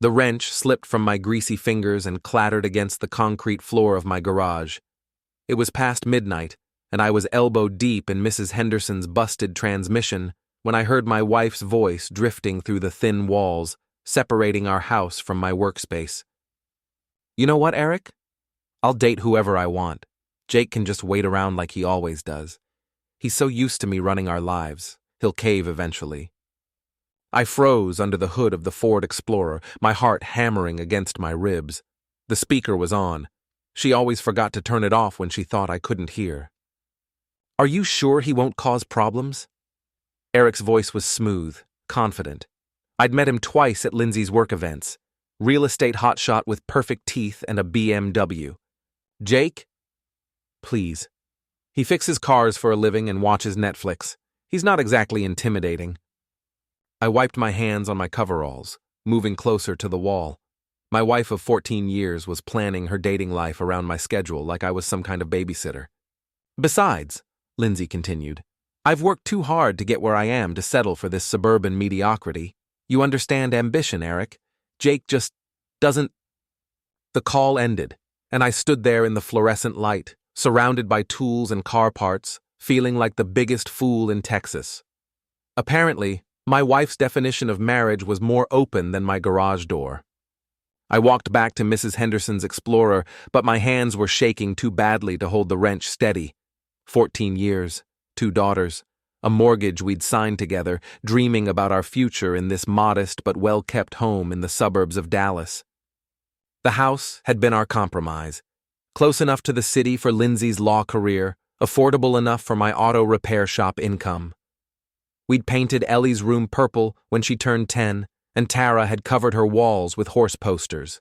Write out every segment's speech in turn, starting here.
The wrench slipped from my greasy fingers and clattered against the concrete floor of my garage. It was past midnight, and I was elbow-deep in Mrs. Henderson's busted transmission when I heard my wife's voice drifting through the thin walls, separating our house from my workspace. "You know what, Eric? I'll date whoever I want. Jake can just wait around like he always does. He's so used to me running our lives. He'll cave eventually." I froze under the hood of the Ford Explorer, my heart hammering against my ribs. The speaker was on. She always forgot to turn it off when she thought I couldn't hear. "Are you sure he won't cause problems?" Eric's voice was smooth, confident. I'd met him twice at Lindsey's work events. Real estate hotshot with perfect teeth and a BMW. "Jake? Please. He fixes cars for a living and watches Netflix. He's not exactly intimidating." I wiped my hands on my coveralls, moving closer to the wall. My wife of 14 years was planning her dating life around my schedule like I was some kind of babysitter. "Besides," Lindsey continued, "I've worked too hard to get where I am to settle for this suburban mediocrity. You understand ambition, Eric. Jake just doesn't—" The call ended, and I stood there in the fluorescent light, surrounded by tools and car parts, feeling like the biggest fool in Texas. Apparently, my wife's definition of marriage was more open than my garage door. I walked back to Mrs. Henderson's Explorer, but my hands were shaking too badly to hold the wrench steady. 14 years, 2 daughters, a mortgage we'd signed together, dreaming about our future in this modest but well-kept home in the suburbs of Dallas. The house had been our compromise. Close enough to the city for Lindsey's law career, affordable enough for my auto repair shop income. We'd painted Ellie's room purple when she turned 10, and Tara had covered her walls with horse posters.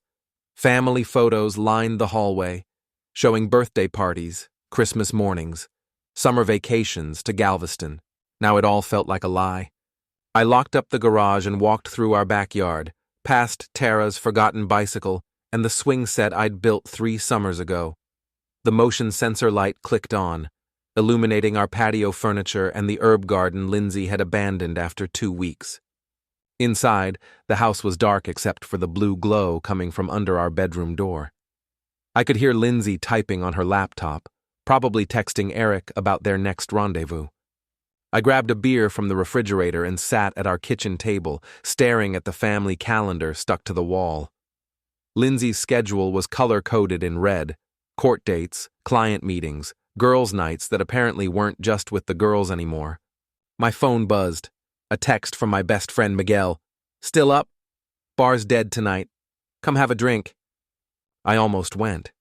Family photos lined the hallway, showing birthday parties, Christmas mornings, summer vacations to Galveston. Now it all felt like a lie. I locked up the garage and walked through our backyard, past Tara's forgotten bicycle and the swing set I'd built 3 summers ago. The motion sensor light clicked on, illuminating our patio furniture and the herb garden Lindsey had abandoned after 2 weeks. Inside, the house was dark except for the blue glow coming from under our bedroom door. I could hear Lindsey typing on her laptop, probably texting Eric about their next rendezvous. I grabbed a beer from the refrigerator and sat at our kitchen table, staring at the family calendar stuck to the wall. Lindsey's schedule was color-coded in red: court dates, client meetings, girls' nights that apparently weren't just with the girls anymore. My phone buzzed. A text from my best friend Miguel. "Still up? Bar's dead tonight. Come have a drink." I almost went.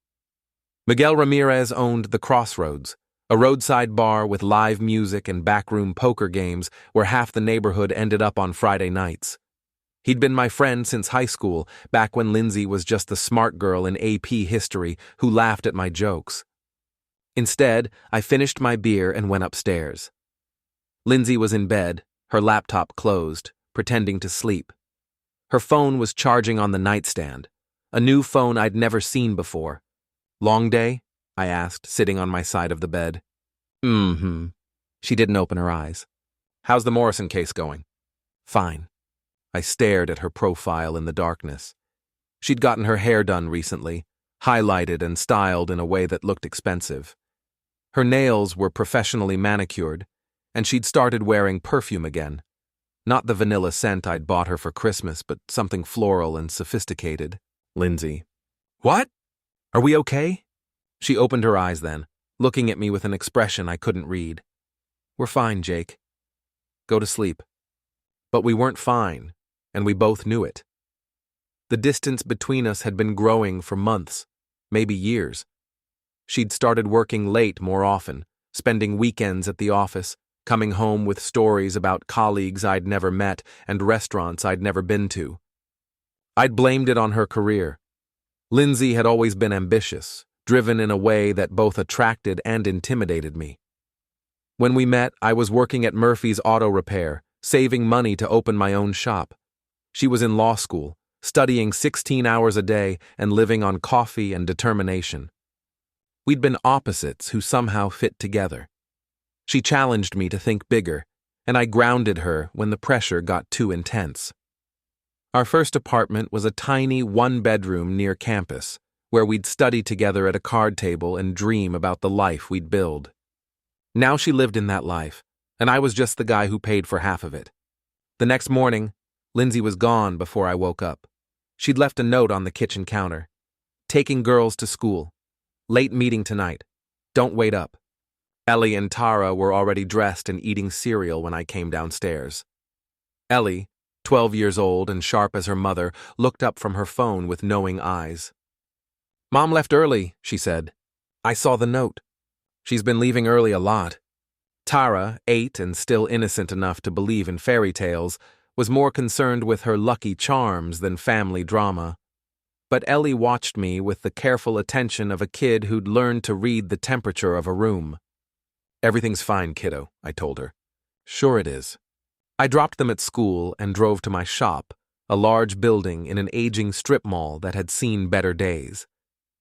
Miguel Ramirez owned the Crossroads, a roadside bar with live music and backroom poker games where half the neighborhood ended up on Friday nights. He'd been my friend since high school, back when Lindsey was just the smart girl in AP history who laughed at my jokes. Instead, I finished my beer and went upstairs. Lindsey was in bed, her laptop closed, pretending to sleep. Her phone was charging on the nightstand, a new phone I'd never seen before. "Long day?" I asked, sitting on my side of the bed. She didn't open her eyes. "How's the Morrison case going?" "Fine." I stared at her profile in the darkness. She'd gotten her hair done recently, highlighted and styled in a way that looked expensive. Her nails were professionally manicured, and she'd started wearing perfume again. Not the vanilla scent I'd bought her for Christmas, but something floral and sophisticated. "Lindsey." "What? Are we okay?" She opened her eyes then, looking at me with an expression I couldn't read. "We're fine, Jake. Go to sleep." But we weren't fine, and we both knew it. The distance between us had been growing for months, maybe years. She'd started working late more often, spending weekends at the office, coming home with stories about colleagues I'd never met and restaurants I'd never been to. I'd blamed it on her career. Lindsey had always been ambitious, driven in a way that both attracted and intimidated me. When we met, I was working at Murphy's Auto Repair, saving money to open my own shop. She was in law school, studying 16 hours a day and living on coffee and determination. We'd been opposites who somehow fit together. She challenged me to think bigger, and I grounded her when the pressure got too intense. Our first apartment was a tiny one-bedroom near campus, where we'd study together at a card table and dream about the life we'd build. Now she lived in that life, and I was just the guy who paid for half of it. The next morning, Lindsey was gone before I woke up. She'd left a note on the kitchen counter. Taking girls to school. Late meeting tonight. Don't wait up. Ellie and Tara were already dressed and eating cereal when I came downstairs. Ellie, 12 years old and sharp as her mother, looked up from her phone with knowing eyes. "Mom left early," she said. "I saw the note. She's been leaving early a lot." Tara, 8 and still innocent enough to believe in fairy tales, was more concerned with her lucky charms than family drama. But Ellie watched me with the careful attention of a kid who'd learned to read the temperature of a room. "Everything's fine, kiddo," I told her. "Sure it is." I dropped them at school and drove to my shop, a large building in an aging strip mall that had seen better days.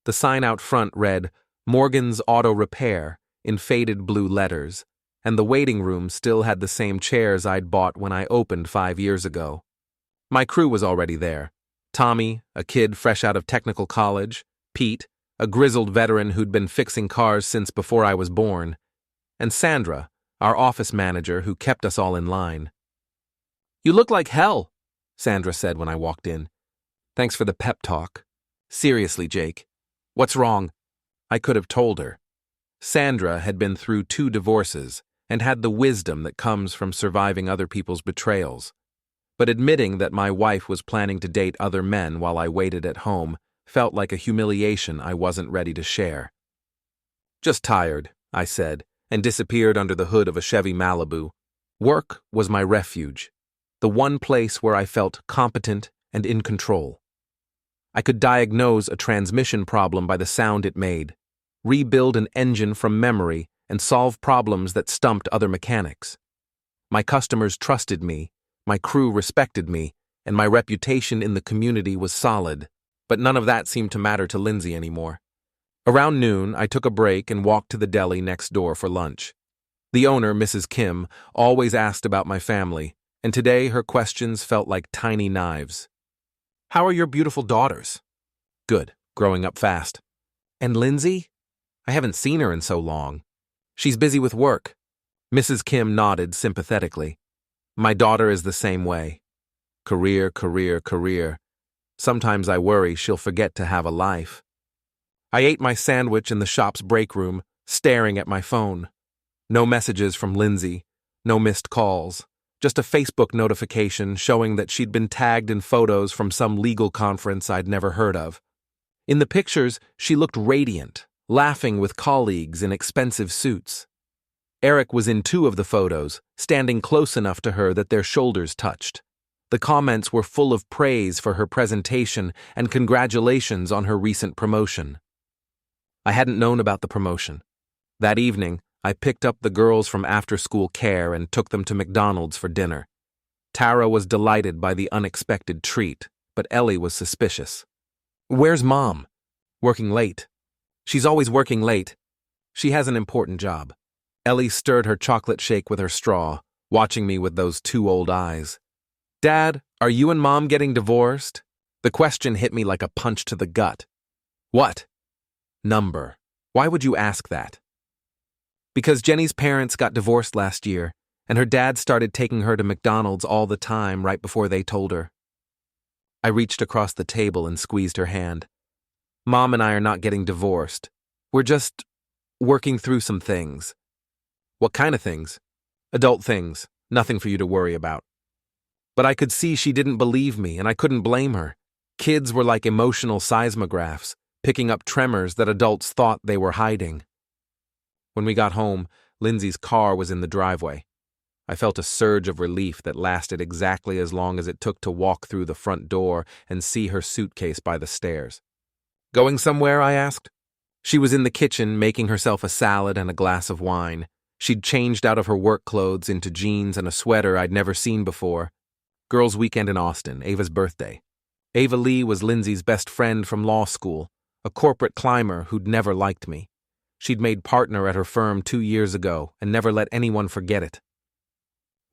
The sign out front read, "Morgan's Auto Repair," in faded blue letters, and the waiting room still had the same chairs I'd bought when I opened 5 years ago. My crew was already there. Tommy, a kid fresh out of technical college, Pete, a grizzled veteran who'd been fixing cars since before I was born, and Sandra, our office manager who kept us all in line. "You look like hell," Sandra said when I walked in. "Thanks for the pep talk. Seriously, Jake. What's wrong?" I could have told her. Sandra had been through 2 divorces and had the wisdom that comes from surviving other people's betrayals. But admitting that my wife was planning to date other men while I waited at home felt like a humiliation I wasn't ready to share. "Just tired," I said, and disappeared under the hood of a Chevy Malibu. Work was my refuge, the one place where I felt competent and in control. I could diagnose a transmission problem by the sound it made, rebuild an engine from memory, and solve problems that stumped other mechanics. My customers trusted me, my crew respected me, and my reputation in the community was solid, but none of that seemed to matter to Lindsey anymore. Around noon, I took a break and walked to the deli next door for lunch. The owner, Mrs. Kim, always asked about my family, and today her questions felt like tiny knives. "How are your beautiful daughters?" "Good, growing up fast." "And Lindsey?" "I haven't seen her in so long." "She's busy with work." Mrs. Kim nodded sympathetically. "My daughter is the same way. Career, career, career. Sometimes I worry she'll forget to have a life." I ate my sandwich in the shop's break room, staring at my phone. No messages from Lindsey, no missed calls, just a Facebook notification showing that she'd been tagged in photos from some legal conference I'd never heard of. In the pictures, she looked radiant, laughing with colleagues in expensive suits. Eric was in 2 of the photos, standing close enough to her that their shoulders touched. The comments were full of praise for her presentation and congratulations on her recent promotion. I hadn't known about the promotion. That evening, I picked up the girls from after-school care and took them to McDonald's for dinner. Tara was delighted by the unexpected treat, but Ellie was suspicious. "Where's Mom?" "Working late." "She's always working late. She has an important job." Ellie stirred her chocolate shake with her straw, watching me with those 2 old eyes. "Dad, are you and Mom getting divorced?" The question hit me like a punch to the gut. "What?" "Number. Why would you ask that?" "Because Jenny's parents got divorced last year, and her dad started taking her to McDonald's all the time right before they told her." I reached across the table and squeezed her hand. "Mom and I are not getting divorced. We're just working through some things." "What kind of things?" "Adult things. Nothing for you to worry about." But I could see she didn't believe me, and I couldn't blame her. Kids were like emotional seismographs, picking up tremors that adults thought they were hiding. When we got home, Lindsey's car was in the driveway. I felt a surge of relief that lasted exactly as long as it took to walk through the front door and see her suitcase by the stairs. "Going somewhere?" I asked. She was in the kitchen making herself a salad and a glass of wine. She'd changed out of her work clothes into jeans and a sweater I'd never seen before. Girls' weekend in Austin, Ava's birthday. Ava Lee was Lindsey's best friend from law school, a corporate climber who'd never liked me. She'd made partner at her firm 2 years ago and never let anyone forget it.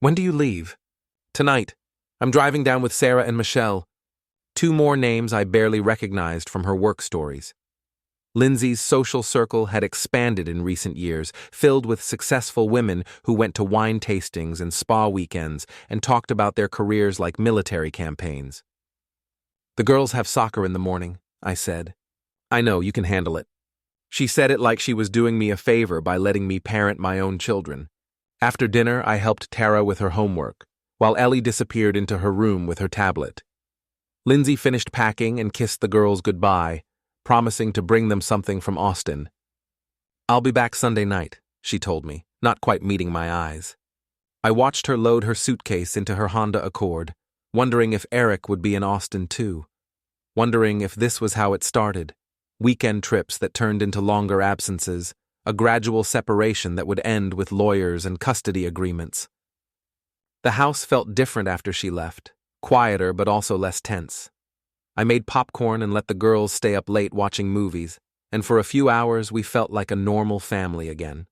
"When do you leave?" "Tonight. I'm driving down with Sarah and Michelle. Two more names I barely recognized from her work stories. Lindsey's social circle had expanded in recent years, filled with successful women who went to wine tastings and spa weekends and talked about their careers like military campaigns. The girls have soccer in the morning, I said. I know, you can handle it. She said it like she was doing me a favor by letting me parent my own children. After dinner, I helped Tara with her homework, while Ellie disappeared into her room with her tablet. Lindsey finished packing and kissed the girls goodbye, promising to bring them something from Austin. I'll be back Sunday night, she told me, not quite meeting my eyes. I watched her load her suitcase into her Honda Accord, wondering if Eric would be in Austin too. Wondering if this was how it started. Weekend trips that turned into longer absences, a gradual separation that would end with lawyers and custody agreements. The house felt different after she left, quieter but also less tense. I made popcorn and let the girls stay up late watching movies, and for a few hours we felt like a normal family again.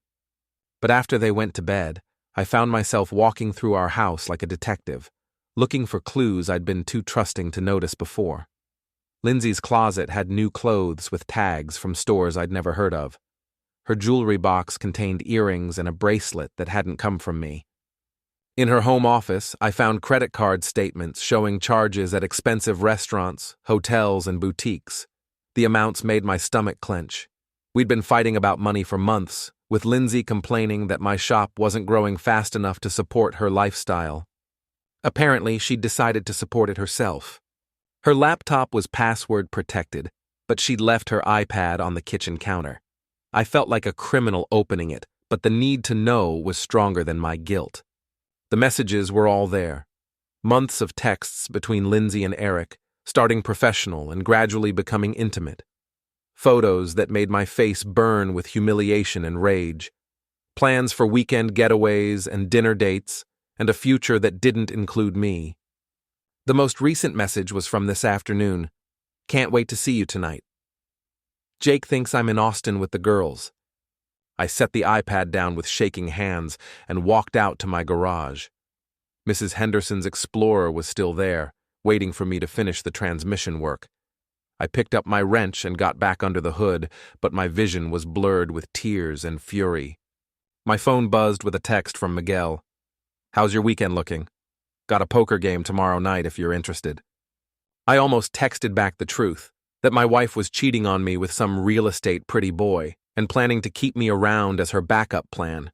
But after they went to bed, I found myself walking through our house like a detective, looking for clues I'd been too trusting to notice before. Lindsey's closet had new clothes with tags from stores I'd never heard of. Her jewelry box contained earrings and a bracelet that hadn't come from me. In her home office, I found credit card statements showing charges at expensive restaurants, hotels, and boutiques. The amounts made my stomach clench. We'd been fighting about money for months, with Lindsey complaining that my shop wasn't growing fast enough to support her lifestyle. Apparently, she'd decided to support it herself. Her laptop was password protected, but she'd left her iPad on the kitchen counter. I felt like a criminal opening it, but the need to know was stronger than my guilt. The messages were all there. Months of texts between Lindsey and Eric, starting professional and gradually becoming intimate. Photos that made my face burn with humiliation and rage. Plans for weekend getaways and dinner dates, and a future that didn't include me. The most recent message was from this afternoon. Can't wait to see you tonight. Jake thinks I'm in Austin with the girls. I set the iPad down with shaking hands and walked out to my garage. Mrs. Henderson's Explorer was still there, waiting for me to finish the transmission work. I picked up my wrench and got back under the hood, but my vision was blurred with tears and fury. My phone buzzed with a text from Miguel. How's your weekend looking? Got a poker game tomorrow night if you're interested. I almost texted back the truth, that my wife was cheating on me with some real estate pretty boy and planning to keep me around as her backup plan.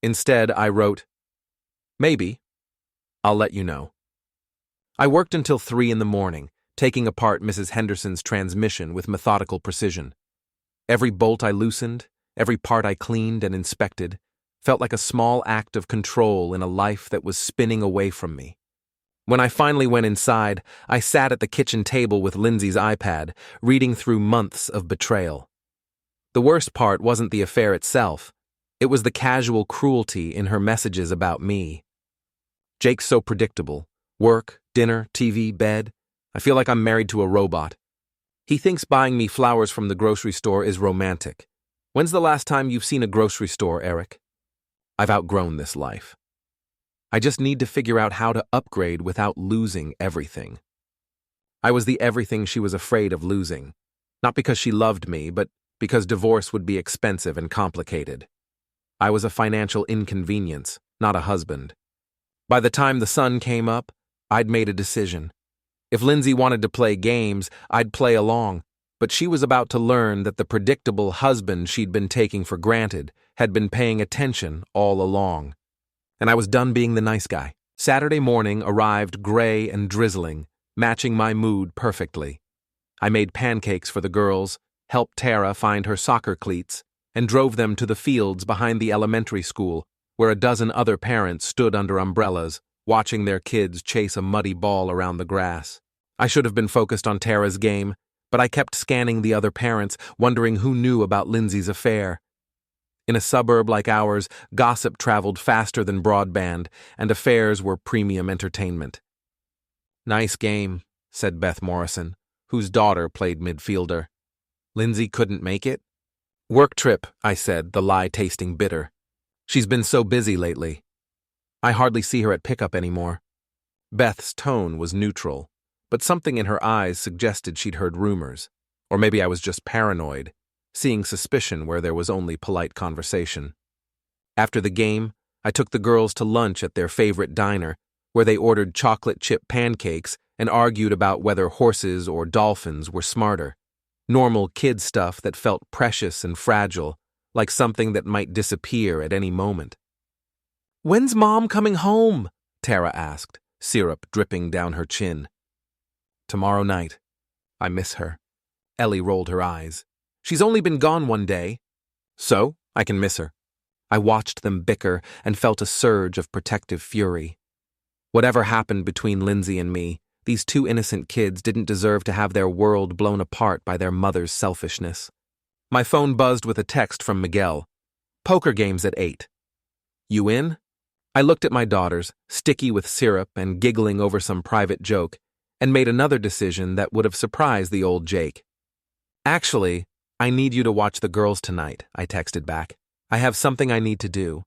Instead, I wrote, maybe. I'll let you know. I worked until 3 in the morning, taking apart Mrs. Henderson's transmission with methodical precision. Every bolt I loosened, every part I cleaned and inspected, felt like a small act of control in a life that was spinning away from me. When I finally went inside, I sat at the kitchen table with Lindsey's iPad, reading through months of betrayal. The worst part wasn't the affair itself. It was the casual cruelty in her messages about me. Jake's so predictable. Work, dinner, TV, bed. I feel like I'm married to a robot. He thinks buying me flowers from the grocery store is romantic. When's the last time you've seen a grocery store, Eric? I've outgrown this life. I just need to figure out how to upgrade without losing everything. I was the everything she was afraid of losing. Not because she loved me, but because divorce would be expensive and complicated. I was a financial inconvenience, not a husband. By the time the sun came up, I'd made a decision. If Lindsey wanted to play games, I'd play along, but she was about to learn that the predictable husband she'd been taking for granted had been paying attention all along. And I was done being the nice guy. Saturday morning arrived gray and drizzling, matching my mood perfectly. I made pancakes for the girls, helped Tara find her soccer cleats, and drove them to the fields behind the elementary school, where a dozen other parents stood under umbrellas, watching their kids chase a muddy ball around the grass. I should have been focused on Tara's game, but I kept scanning the other parents, wondering who knew about Lindsey's affair. In a suburb like ours, gossip traveled faster than broadband, and affairs were premium entertainment. Nice game, said Beth Morrison, whose daughter played midfielder. Lindsey couldn't make it? Work trip, I said, the lie tasting bitter. She's been so busy lately. I hardly see her at pickup anymore. Beth's tone was neutral, but something in her eyes suggested she'd heard rumors. Or maybe I was just paranoid, seeing suspicion where there was only polite conversation. After the game, I took the girls to lunch at their favorite diner, where they ordered chocolate chip pancakes and argued about whether horses or dolphins were smarter. Normal kid stuff that felt precious and fragile, like something that might disappear at any moment. "When's Mom coming home?" Tara asked, syrup dripping down her chin. "Tomorrow night. I miss her." Ellie rolled her eyes. "She's only been gone one day." "So, I can miss her." I watched them bicker and felt a surge of protective fury. Whatever happened between Lindsey and me, these two innocent kids didn't deserve to have their world blown apart by their mother's selfishness. My phone buzzed with a text from Miguel. "Poker games at 8. You in?" I looked at my daughters, sticky with syrup and giggling over some private joke, and made another decision that would have surprised the old Jake. "Actually, I need you to watch the girls tonight," I texted back. "I have something I need to do."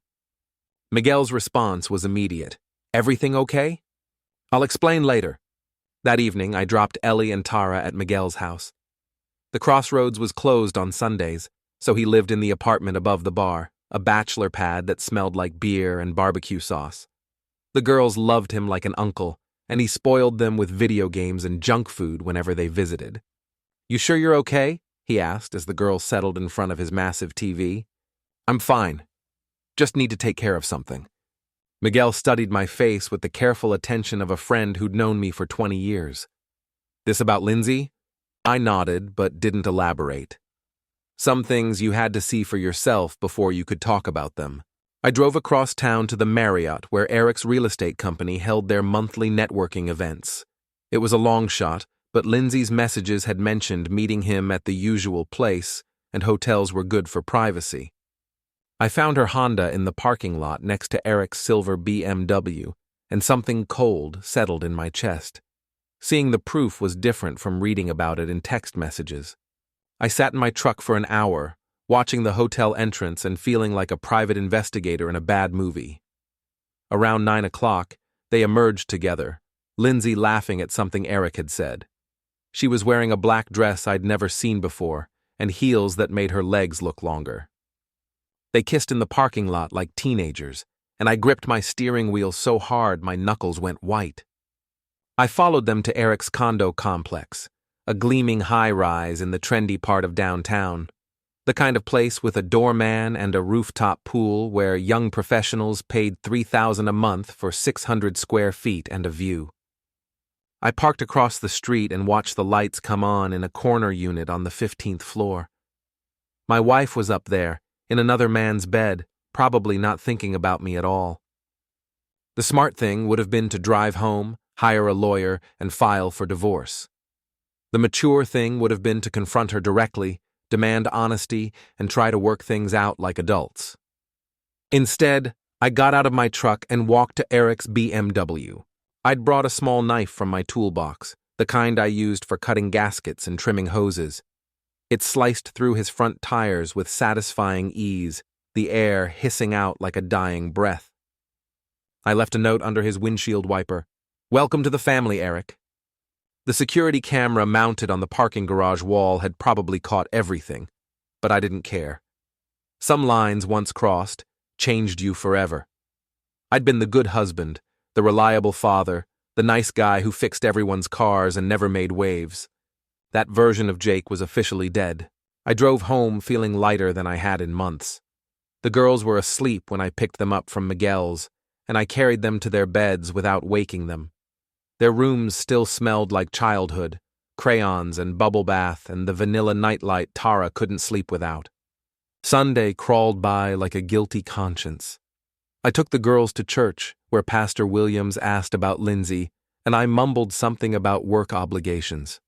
Miguel's response was immediate. "Everything okay?" "I'll explain later." That evening, I dropped Ellie and Tara at Miguel's house. The Crossroads was closed on Sundays, so he lived in the apartment above the bar, a bachelor pad that smelled like beer and barbecue sauce. The girls loved him like an uncle, and he spoiled them with video games and junk food whenever they visited. "You sure you're okay?" he asked as the girls settled in front of his massive TV. "I'm fine. Just need to take care of something." Miguel studied my face with the careful attention of a friend who'd known me for 20 years. "This about Lindsey?" I nodded, but didn't elaborate. Some things you had to see for yourself before you could talk about them. I drove across town to the Marriott where Eric's real estate company held their monthly networking events. It was a long shot, but Lindsey's messages had mentioned meeting him at the usual place, and hotels were good for privacy. I found her Honda in the parking lot next to Eric's silver BMW, and something cold settled in my chest. Seeing the proof was different from reading about it in text messages. I sat in my truck for an hour, watching the hotel entrance and feeling like a private investigator in a bad movie. Around 9 o'clock, they emerged together, Lindsey laughing at something Eric had said. She was wearing a black dress I'd never seen before, and heels that made her legs look longer. They kissed in the parking lot like teenagers, and I gripped my steering wheel so hard my knuckles went white. I followed them to Eric's condo complex, a gleaming high-rise in the trendy part of downtown, the kind of place with a doorman and a rooftop pool where young professionals paid $3,000 a month for 600 square feet and a view. I parked across the street and watched the lights come on in a corner unit on the 15th floor. My wife was up there, in another man's bed, probably not thinking about me at all. The smart thing would have been to drive home, hire a lawyer, and file for divorce. The mature thing would have been to confront her directly, demand honesty, and try to work things out like adults. Instead, I got out of my truck and walked to Eric's BMW. I'd brought a small knife from my toolbox, the kind I used for cutting gaskets and trimming hoses. It sliced through his front tires with satisfying ease, the air hissing out like a dying breath. I left a note under his windshield wiper. "Welcome to the family, Eric." The security camera mounted on the parking garage wall had probably caught everything, but I didn't care. Some lines once crossed changed you forever. I'd been the good husband, the reliable father, the nice guy who fixed everyone's cars and never made waves. That version of Jake was officially dead. I drove home feeling lighter than I had in months. The girls were asleep when I picked them up from Miguel's, and I carried them to their beds without waking them. Their rooms still smelled like childhood, crayons and bubble bath and the vanilla nightlight Tara couldn't sleep without. Sunday crawled by like a guilty conscience. I took the girls to church, where Pastor Williams asked about Lindsey, and I mumbled something about work obligations.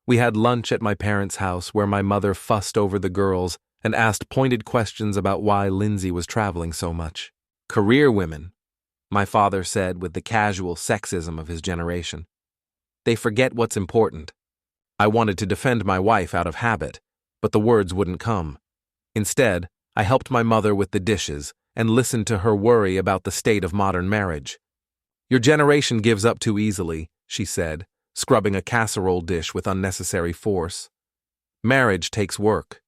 We had lunch at my parents' house where my mother fussed over the girls and asked pointed questions about why Lindsey was traveling so much. "Career women," my father said with the casual sexism of his generation. "They forget what's important." I wanted to defend my wife out of habit, but the words wouldn't come. Instead, I helped my mother with the dishes and listened to her worry about the state of modern marriage. Your generation gives up too easily, she said, scrubbing a casserole dish with unnecessary force. Marriage takes work.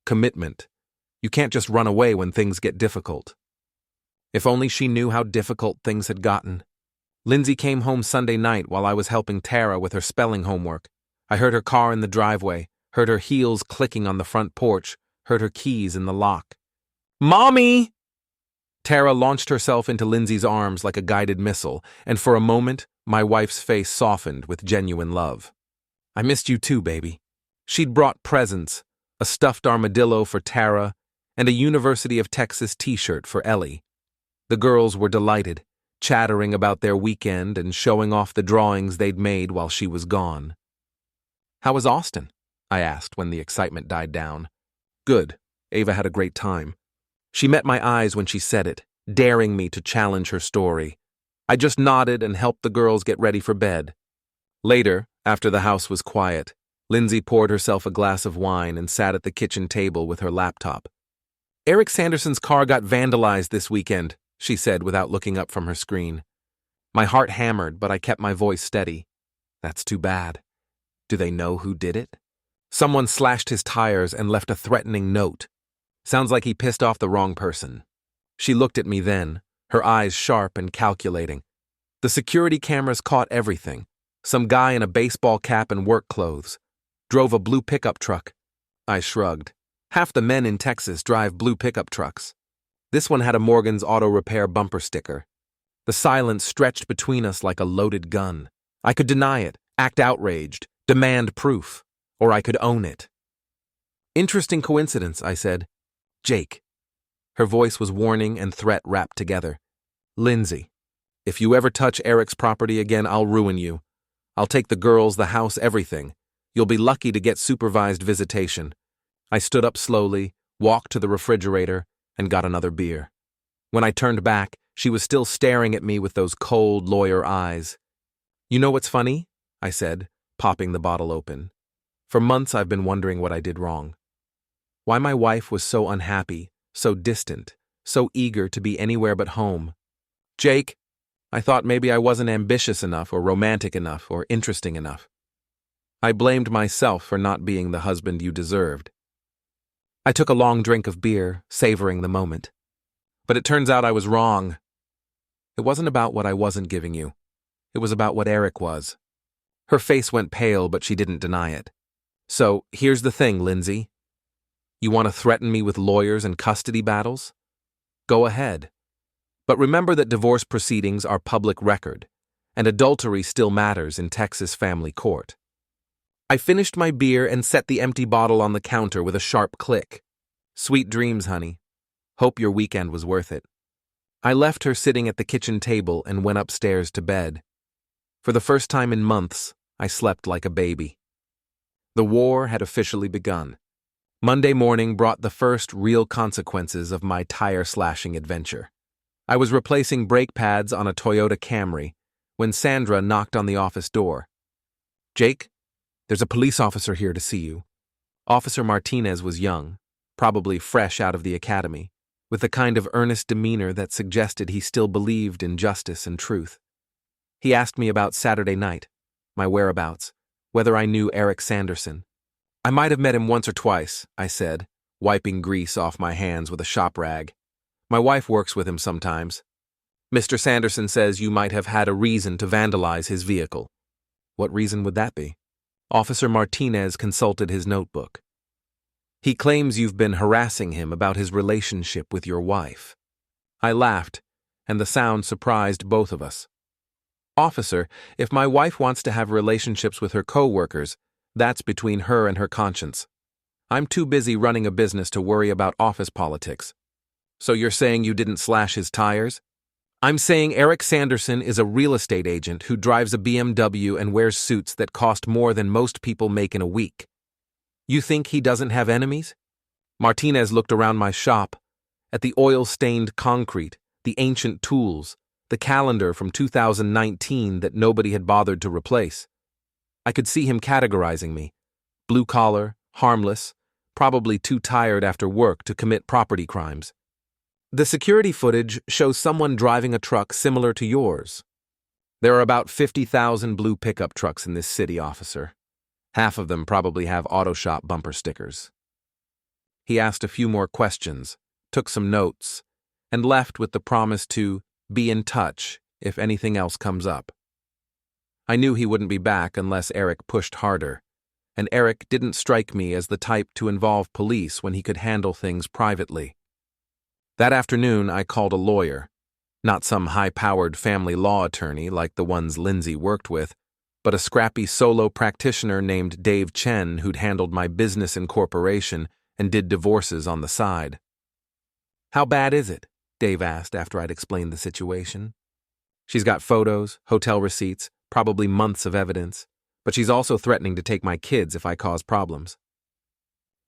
Commitment. You can't just run away when things get difficult. If only she knew how difficult things had gotten. Lindsey came home Sunday night while I was helping Tara with her spelling homework. I heard her car in the driveway, heard her heels clicking on the front porch, heard her keys in the lock. Mommy! Tara launched herself into Lindsey's arms like a guided missile, and for a moment, my wife's face softened with genuine love. I missed you too, baby. She'd brought presents, a stuffed armadillo for Tara, and a University of Texas t-shirt for Ellie. The girls were delighted, chattering about their weekend and showing off the drawings they'd made while she was gone. How was Austin? I asked when the excitement died down. Good. Ava had a great time. She met my eyes when she said it, daring me to challenge her story. I just nodded and helped the girls get ready for bed. Later, after the house was quiet, Lindsey poured herself a glass of wine and sat at the kitchen table with her laptop. Eric Sanderson's car got vandalized this weekend, she said without looking up from her screen. My heart hammered, but I kept my voice steady. That's too bad. Do they know who did it? Someone slashed his tires and left a threatening note. Sounds like he pissed off the wrong person. She looked at me then, her eyes sharp and calculating. The security cameras caught everything. Some guy in a baseball cap and work clothes. Drove a blue pickup truck. I shrugged. Half the men in Texas drive blue pickup trucks. This one had a Morgan's Auto Repair bumper sticker. The silence stretched between us like a loaded gun. I could deny it, act outraged, demand proof, or I could own it. Interesting coincidence, I said. Jake. Her voice was warning and threat wrapped together. Lindsey, if you ever touch Eric's property again, I'll ruin you. I'll take the girls, the house, everything. You'll be lucky to get supervised visitation. I stood up slowly, walked to the refrigerator, and got another beer. When I turned back, she was still staring at me with those cold lawyer eyes. You know what's funny? I said, popping the bottle open. For months I've been wondering what I did wrong. Why my wife was so unhappy, so distant, so eager to be anywhere but home. Jake, I thought maybe I wasn't ambitious enough or romantic enough or interesting enough. I blamed myself for not being the husband you deserved. I took a long drink of beer, savoring the moment. But it turns out I was wrong. It wasn't about what I wasn't giving you. It was about what Eric was. Her face went pale, but she didn't deny it. So, here's the thing, Lindsey. You want to threaten me with lawyers and custody battles? Go ahead. But remember that divorce proceedings are public record, and adultery still matters in Texas family court. I finished my beer and set the empty bottle on the counter with a sharp click. Sweet dreams, honey. Hope your weekend was worth it. I left her sitting at the kitchen table and went upstairs to bed. For the first time in months, I slept like a baby. The war had officially begun. Monday morning brought the first real consequences of my tire-slashing adventure. I was replacing brake pads on a Toyota Camry when Sandra knocked on the office door. Jake, there's a police officer here to see you. Officer Martinez was young, probably fresh out of the academy, with the kind of earnest demeanor that suggested he still believed in justice and truth. He asked me about Saturday night, my whereabouts, whether I knew Eric Sanderson. I might have met him once or twice, I said, wiping grease off my hands with a shop rag. My wife works with him sometimes. Mr. Sanderson says you might have had a reason to vandalize his vehicle. What reason would that be? Officer Martinez consulted his notebook. He claims you've been harassing him about his relationship with your wife. I laughed, and the sound surprised both of us. Officer, if my wife wants to have relationships with her co-workers, that's between her and her conscience. I'm too busy running a business to worry about office politics. So you're saying you didn't slash his tires? I'm saying Eric Sanderson is a real estate agent who drives a BMW and wears suits that cost more than most people make in a week. You think he doesn't have enemies? Martinez looked around my shop, at the oil-stained concrete, the ancient tools, the calendar from 2019 that nobody had bothered to replace. I could see him categorizing me. Blue collar, harmless, probably too tired after work to commit property crimes. The security footage shows someone driving a truck similar to yours, There are about 50,000 blue pickup trucks in this city, officer. Half of them probably have auto shop bumper stickers. He asked a few more questions, took some notes, and left with the promise to be in touch if anything else comes up. I knew he wouldn't be back unless Eric pushed harder, and Eric didn't strike me as the type to involve police when he could handle things privately. That afternoon, I called a lawyer, not some high-powered family law attorney like the ones Lindsey worked with, but a scrappy solo practitioner named Dave Chen who'd handled my business incorporation and did divorces on the side. "How bad is it?" Dave asked after I'd explained the situation. "She's got photos, hotel receipts, probably months of evidence, but she's also threatening to take my kids if I cause problems.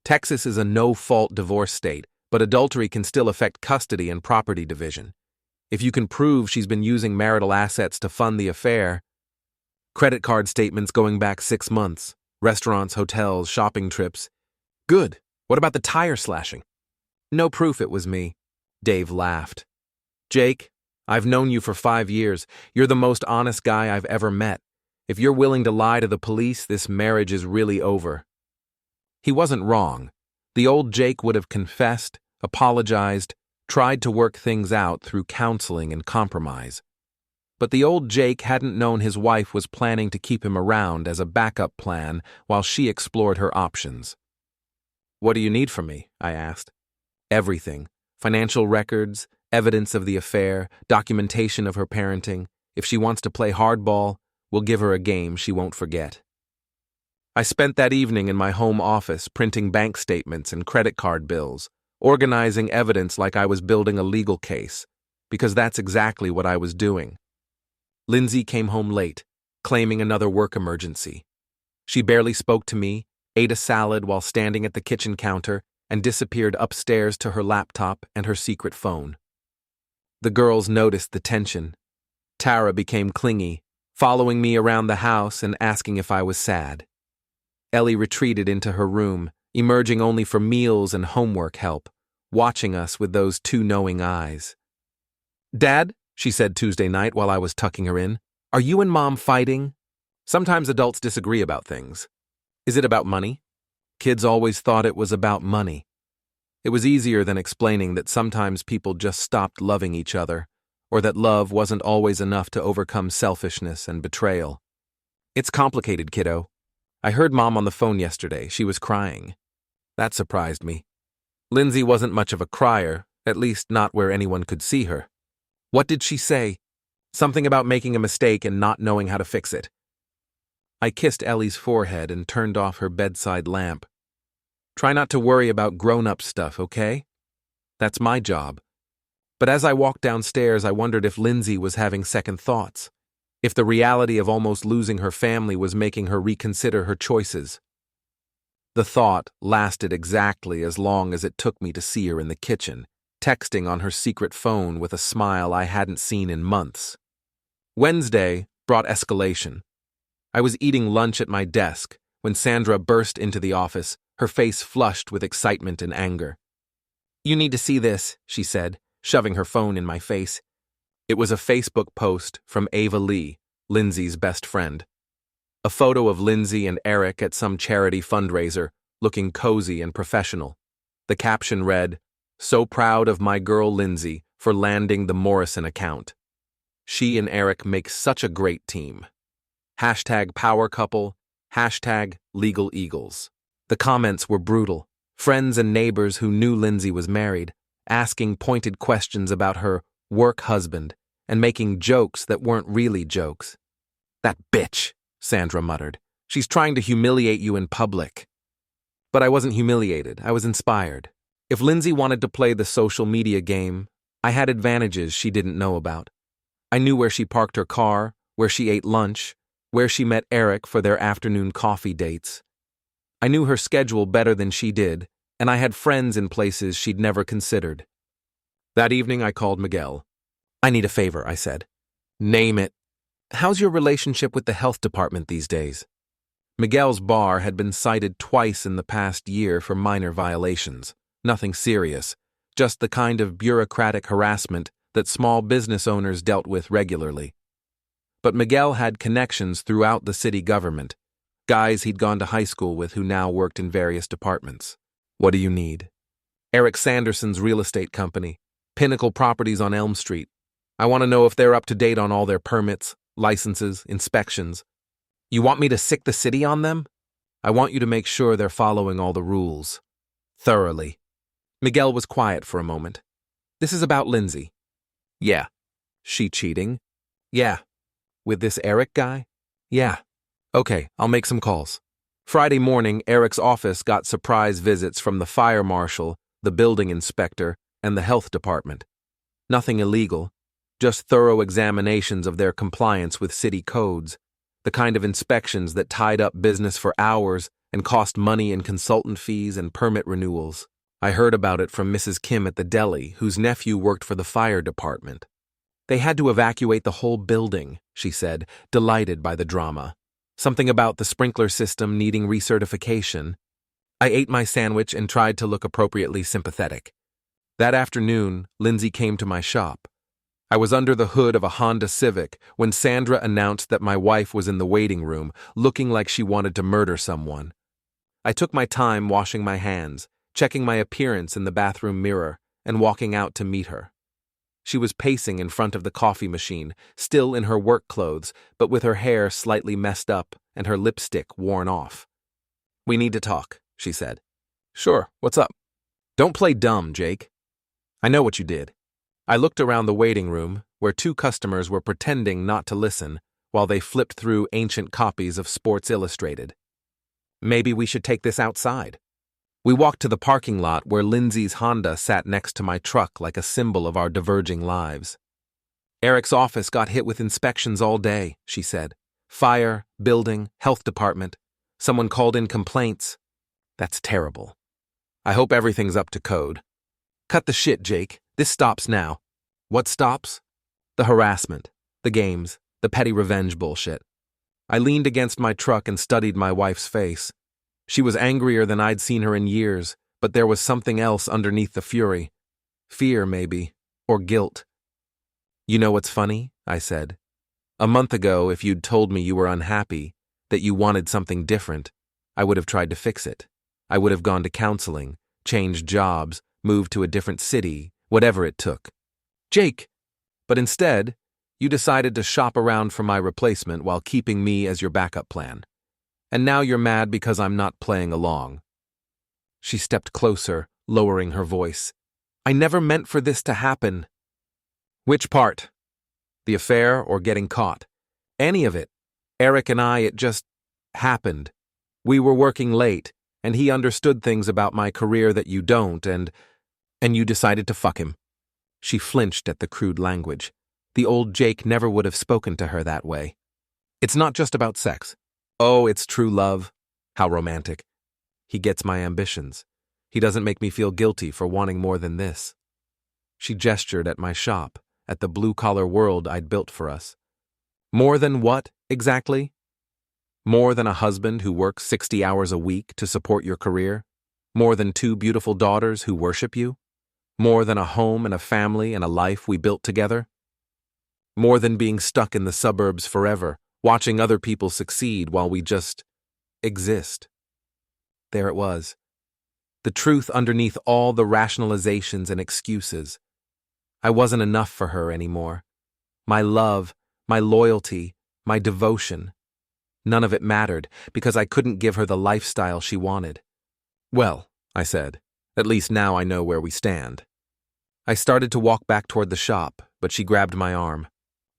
Texas is a no-fault divorce state, but adultery can still affect custody and property division. If you can prove she's been using marital assets to fund the affair, credit card statements going back 6 months, restaurants, hotels, shopping trips. Good. What about the tire slashing?" "No proof it was me." Dave laughed. "Jake, I've known you for 5 years. You're the most honest guy I've ever met. If you're willing to lie to the police, this marriage is really over." He wasn't wrong. The old Jake would have confessed, apologized, tried to work things out through counseling and compromise. But the old Jake hadn't known his wife was planning to keep him around as a backup plan while she explored her options. "What do you need from me?" I asked. "Everything. Financial records, evidence of the affair, documentation of her parenting. If she wants to play hardball, we'll give her a game she won't forget." I spent that evening in my home office printing bank statements and credit card bills, organizing evidence like I was building a legal case, because that's exactly what I was doing. Lindsey came home late, claiming another work emergency. She barely spoke to me, ate a salad while standing at the kitchen counter, and disappeared upstairs to her laptop and her secret phone. The girls noticed the tension. Tara became clingy, following me around the house and asking if I was sad. Ellie retreated into her room, emerging only for meals and homework help, watching us with those two knowing eyes. "Dad," she said Tuesday night while I was tucking her in, "are you and Mom fighting? Sometimes adults disagree about things. Is it about money?" Kids always thought it was about money. It was easier than explaining that sometimes people just stopped loving each other, or that love wasn't always enough to overcome selfishness and betrayal. "It's complicated, kiddo. I heard Mom on the phone yesterday. She was crying." That surprised me. Lindsey wasn't much of a crier, at least not where anyone could see her. "What did she say?" "Something about making a mistake and not knowing how to fix it." I kissed Ellie's forehead and turned off her bedside lamp. "Try not to worry about grown-up stuff, okay? That's my job." But as I walked downstairs, I wondered if Lindsey was having second thoughts, if the reality of almost losing her family was making her reconsider her choices. The thought lasted exactly as long as it took me to see her in the kitchen, texting on her secret phone with a smile I hadn't seen in months. Wednesday brought escalation. I was eating lunch at my desk when Sandra burst into the office, her face flushed with excitement and anger. "You need to see this," she said, shoving her phone in my face. It was a Facebook post from Ava Lee, Lindsey's best friend. A photo of Lindsey and Eric at some charity fundraiser, looking cozy and professional. The caption read, "So proud of my girl Lindsey for landing the Morrison account. She and Eric make such a great team. Hashtag power couple, hashtag legal eagles." The comments were brutal. Friends and neighbors who knew Lindsey was married, asking pointed questions about her work husband and making jokes that weren't really jokes. "That bitch," Sandra muttered. "She's trying to humiliate you in public." But I wasn't humiliated. I was inspired. If Lindsey wanted to play the social media game, I had advantages she didn't know about. I knew where she parked her car, where she ate lunch, where she met Eric for their afternoon coffee dates. I knew her schedule better than she did, and I had friends in places she'd never considered. That evening I called Miguel. "I need a favor," I said. "Name it." "How's your relationship with the health department these days?" Miguel's bar had been cited twice in the past year for minor violations. Nothing serious, just the kind of bureaucratic harassment that small business owners dealt with regularly. But Miguel had connections throughout the city government, guys he'd gone to high school with who now worked in various departments. What do you need? Eric Sanderson's real estate company, Pinnacle Properties on Elm Street. I want to know if they're up to date on all their permits, licenses, inspections. You want me to sick the city on them? I want you to make sure they're following all the rules. Thoroughly. Miguel was quiet for a moment. This is about Lindsey. Yeah. She cheating? Yeah. With this Eric guy? Yeah. Okay, I'll make some calls. Friday morning, Eric's office got surprise visits from the fire marshal, the building inspector, and the health department. Nothing illegal, just thorough examinations of their compliance with city codes, the kind of inspections that tied up business for hours and cost money in consultant fees and permit renewals. I heard about it from Mrs. Kim at the deli, whose nephew worked for the fire department. They had to evacuate the whole building, she said, delighted by the drama. Something about the sprinkler system needing recertification. I ate my sandwich and tried to look appropriately sympathetic. That afternoon, Lindsey came to my shop. I was under the hood of a Honda Civic when Sandra announced that my wife was in the waiting room, looking like she wanted to murder someone. I took my time washing my hands, checking my appearance in the bathroom mirror, and walking out to meet her. She was pacing in front of the coffee machine, still in her work clothes, but with her hair slightly messed up and her lipstick worn off. "We need to talk," she said. "Sure, what's up?" "Don't play dumb, Jake. I know what you did." I looked around the waiting room, where two customers were pretending not to listen while they flipped through ancient copies of Sports Illustrated. "Maybe we should take this outside." We walked to the parking lot where Lindsey's Honda sat next to my truck like a symbol of our diverging lives. "Eric's office got hit with inspections all day," she said. "Fire, building, health department. Someone called in complaints. That's terrible. I hope everything's up to code." "Cut the shit, Jake. This stops now." "What stops?" "The harassment, the games, the petty revenge bullshit." I leaned against my truck and studied my wife's face. She was angrier than I'd seen her in years, but there was something else underneath the fury. Fear, maybe, or guilt. "You know what's funny?" I said. "A month ago, if you'd told me you were unhappy, that you wanted something different, I would have tried to fix it. I would have gone to counseling, changed jobs, moved to a different city, whatever it took. Jake! But instead, you decided to shop around for my replacement while keeping me as your backup plan. And now you're mad because I'm not playing along." She stepped closer, lowering her voice. "I never meant for this to happen." "Which part? The affair or getting caught?" "Any of it. Eric and I, it just happened. We were working late, and he understood things about my career that you don't, and you decided to fuck him." She flinched at the crude language. The old Jake never would have spoken to her that way. "It's not just about sex. Oh, it's true love. How romantic. He gets my ambitions. He doesn't make me feel guilty for wanting more than this." She gestured at my shop, at the blue-collar world I'd built for us. "More than what, exactly? More than a husband who works 60 hours a week to support your career? More than 2 beautiful daughters who worship you? More than a home and a family and a life we built together? More than being stuck in the suburbs forever, watching other people succeed while we just exist?" There it was. The truth underneath all the rationalizations and excuses. I wasn't enough for her anymore. My love, my loyalty, my devotion. None of it mattered because I couldn't give her the lifestyle she wanted. "Well," I said, "at least now I know where we stand." I started to walk back toward the shop, but she grabbed my arm.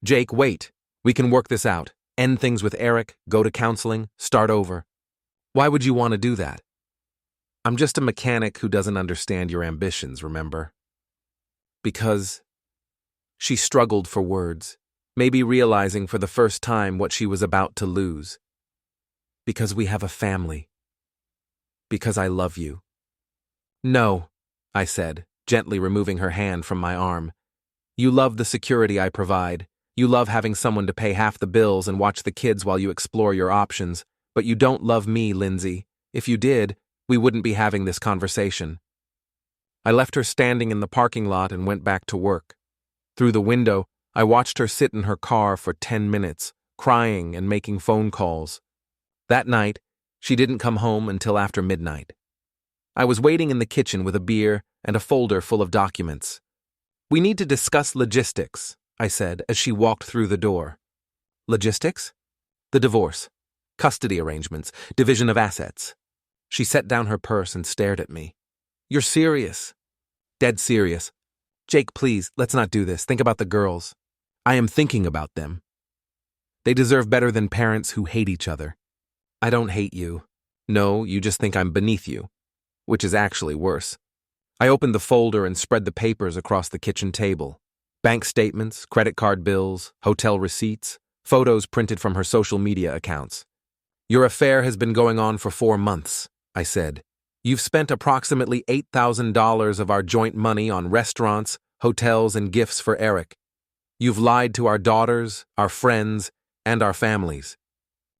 "Jake, wait. We can work this out. End things with Eric, go to counseling, start over." "Why would you want to do that?" "I'm just a mechanic who doesn't understand your ambitions, remember?" "Because..." She struggled for words, maybe realizing for the first time what she was about to lose. "Because we have a family. Because I love you." "No," I said, gently removing her hand from my arm. "You love the security I provide. You love having someone to pay half the bills and watch the kids while you explore your options, but you don't love me, Lindsey. If you did, we wouldn't be having this conversation." I left her standing in the parking lot and went back to work. Through the window, I watched her sit in her car for 10 minutes, crying and making phone calls. That night, she didn't come home until after midnight. I was waiting in the kitchen with a beer and a folder full of documents. "We need to discuss logistics," I said as she walked through the door. "Logistics?" "The divorce, custody arrangements, division of assets." She set down her purse and stared at me. "You're serious?" "Dead serious." "Jake, please, let's not do this. Think about the girls." "I am thinking about them. They deserve better than parents who hate each other." "I don't hate you. No, you just think I'm beneath you, which is actually worse." I opened the folder and spread the papers across the kitchen table. Bank statements, credit card bills, hotel receipts, photos printed from her social media accounts. "Your affair has been going on for 4 months, I said. "You've spent approximately $8,000 of our joint money on restaurants, hotels, and gifts for Eric. You've lied to our daughters, our friends, and our families."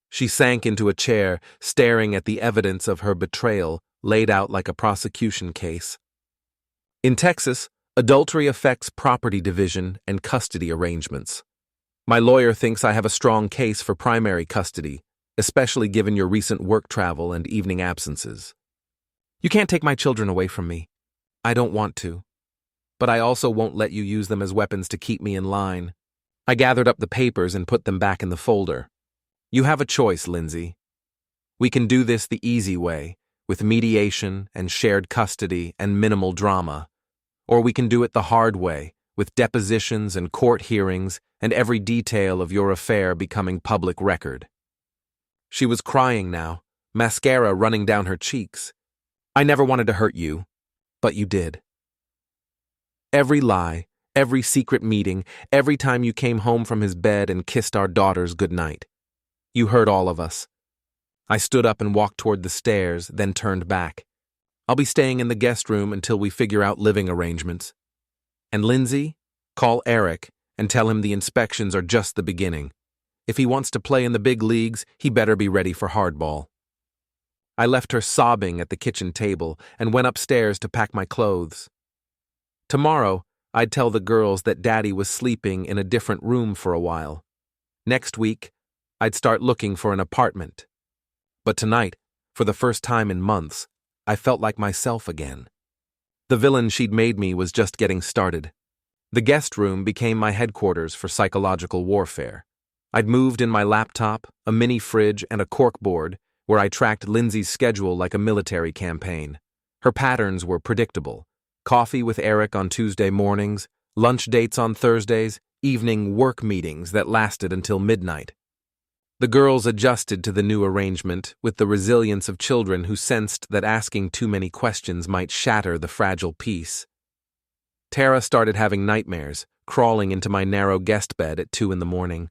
She sank into a chair, staring at the evidence of her betrayal laid out like a prosecution case. "In Texas, adultery affects property division and custody arrangements. My lawyer thinks I have a strong case for primary custody, especially given your recent work travel and evening absences. You can't take my children away from me. I don't want to. But I also won't let you use them as weapons to keep me in line." I gathered up the papers and put them back in the folder. "You have a choice, Lindsey. We can do this the easy way, with mediation and shared custody and minimal drama. Or we can do it the hard way, with depositions and court hearings and every detail of your affair becoming public record." She was crying now, mascara running down her cheeks. "I never wanted to hurt you, but you did. Every lie, every secret meeting, every time you came home from his bed and kissed our daughters goodnight. You hurt all of us." I stood up and walked toward the stairs, then turned back. "I'll be staying in the guest room until we figure out living arrangements. And Lindsey, call Eric and tell him the inspections are just the beginning. If he wants to play in the big leagues, he better be ready for hardball." I left her sobbing at the kitchen table and went upstairs to pack my clothes. Tomorrow, I'd tell the girls that Daddy was sleeping in a different room for a while. Next week, I'd start looking for an apartment. But tonight, for the first time in months, I felt like myself again. The villain she'd made me was just getting started. The guest room became my headquarters for psychological warfare. I'd moved in my laptop, a mini fridge, and a corkboard, where I tracked Lindsay's schedule like a military campaign. Her patterns were predictable. Coffee with Eric on Tuesday mornings, lunch dates on Thursdays, evening work meetings that lasted until midnight. The girls adjusted to the new arrangement with the resilience of children who sensed that asking too many questions might shatter the fragile peace. Tara started having nightmares, crawling into my narrow guest bed at 2 a.m.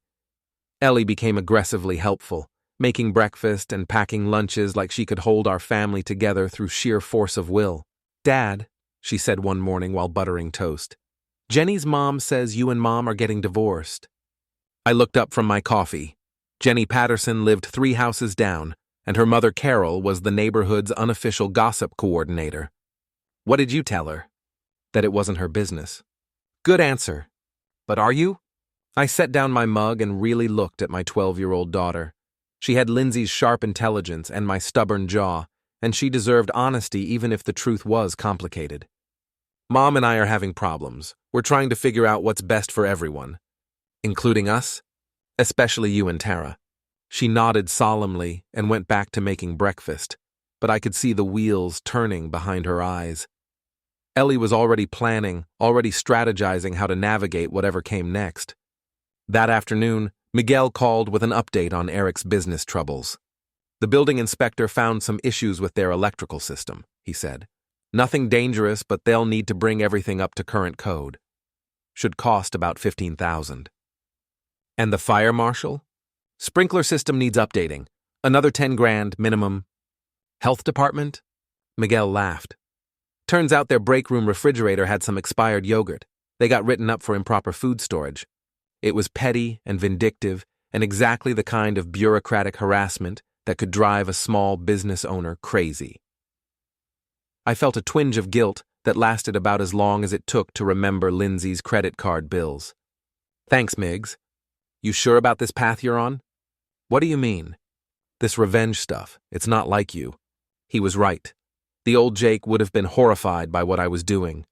Ellie became aggressively helpful, making breakfast and packing lunches like she could hold our family together through sheer force of will. "Dad," she said one morning while buttering toast, "Jenny's mom says you and Mom are getting divorced." I looked up from my coffee. Jenny Patterson lived 3 houses down, and her mother Carol was the neighborhood's unofficial gossip coordinator. "What did you tell her?" "That it wasn't her business." "Good answer. But are you?" I set down my mug and really looked at my 12-year-old daughter. She had Lindsay's sharp intelligence and my stubborn jaw, and she deserved honesty even if the truth was complicated. "Mom and I are having problems. We're trying to figure out what's best for everyone. Including us? Especially you and Tara." She nodded solemnly and went back to making breakfast, but I could see the wheels turning behind her eyes. Ellie was already planning, already strategizing how to navigate whatever came next. That afternoon, Miguel called with an update on Eric's business troubles. "The building inspector found some issues with their electrical system," he said. "Nothing dangerous, but they'll need to bring everything up to current code. Should cost about $15,000. "And the fire marshal?" "Sprinkler system needs updating. Another 10 grand minimum." "Health department?" Miguel laughed. "Turns out their break room refrigerator had some expired yogurt. They got written up for improper food storage. It was petty and vindictive and exactly the kind of bureaucratic harassment that could drive a small business owner crazy." I felt a twinge of guilt that lasted about as long as it took to remember Lindsay's credit card bills. "Thanks, Miggs." You sure about this path you're on? What do you mean? This revenge stuff, it's not like you. He was right. The old Jake would have been horrified by what I was doing.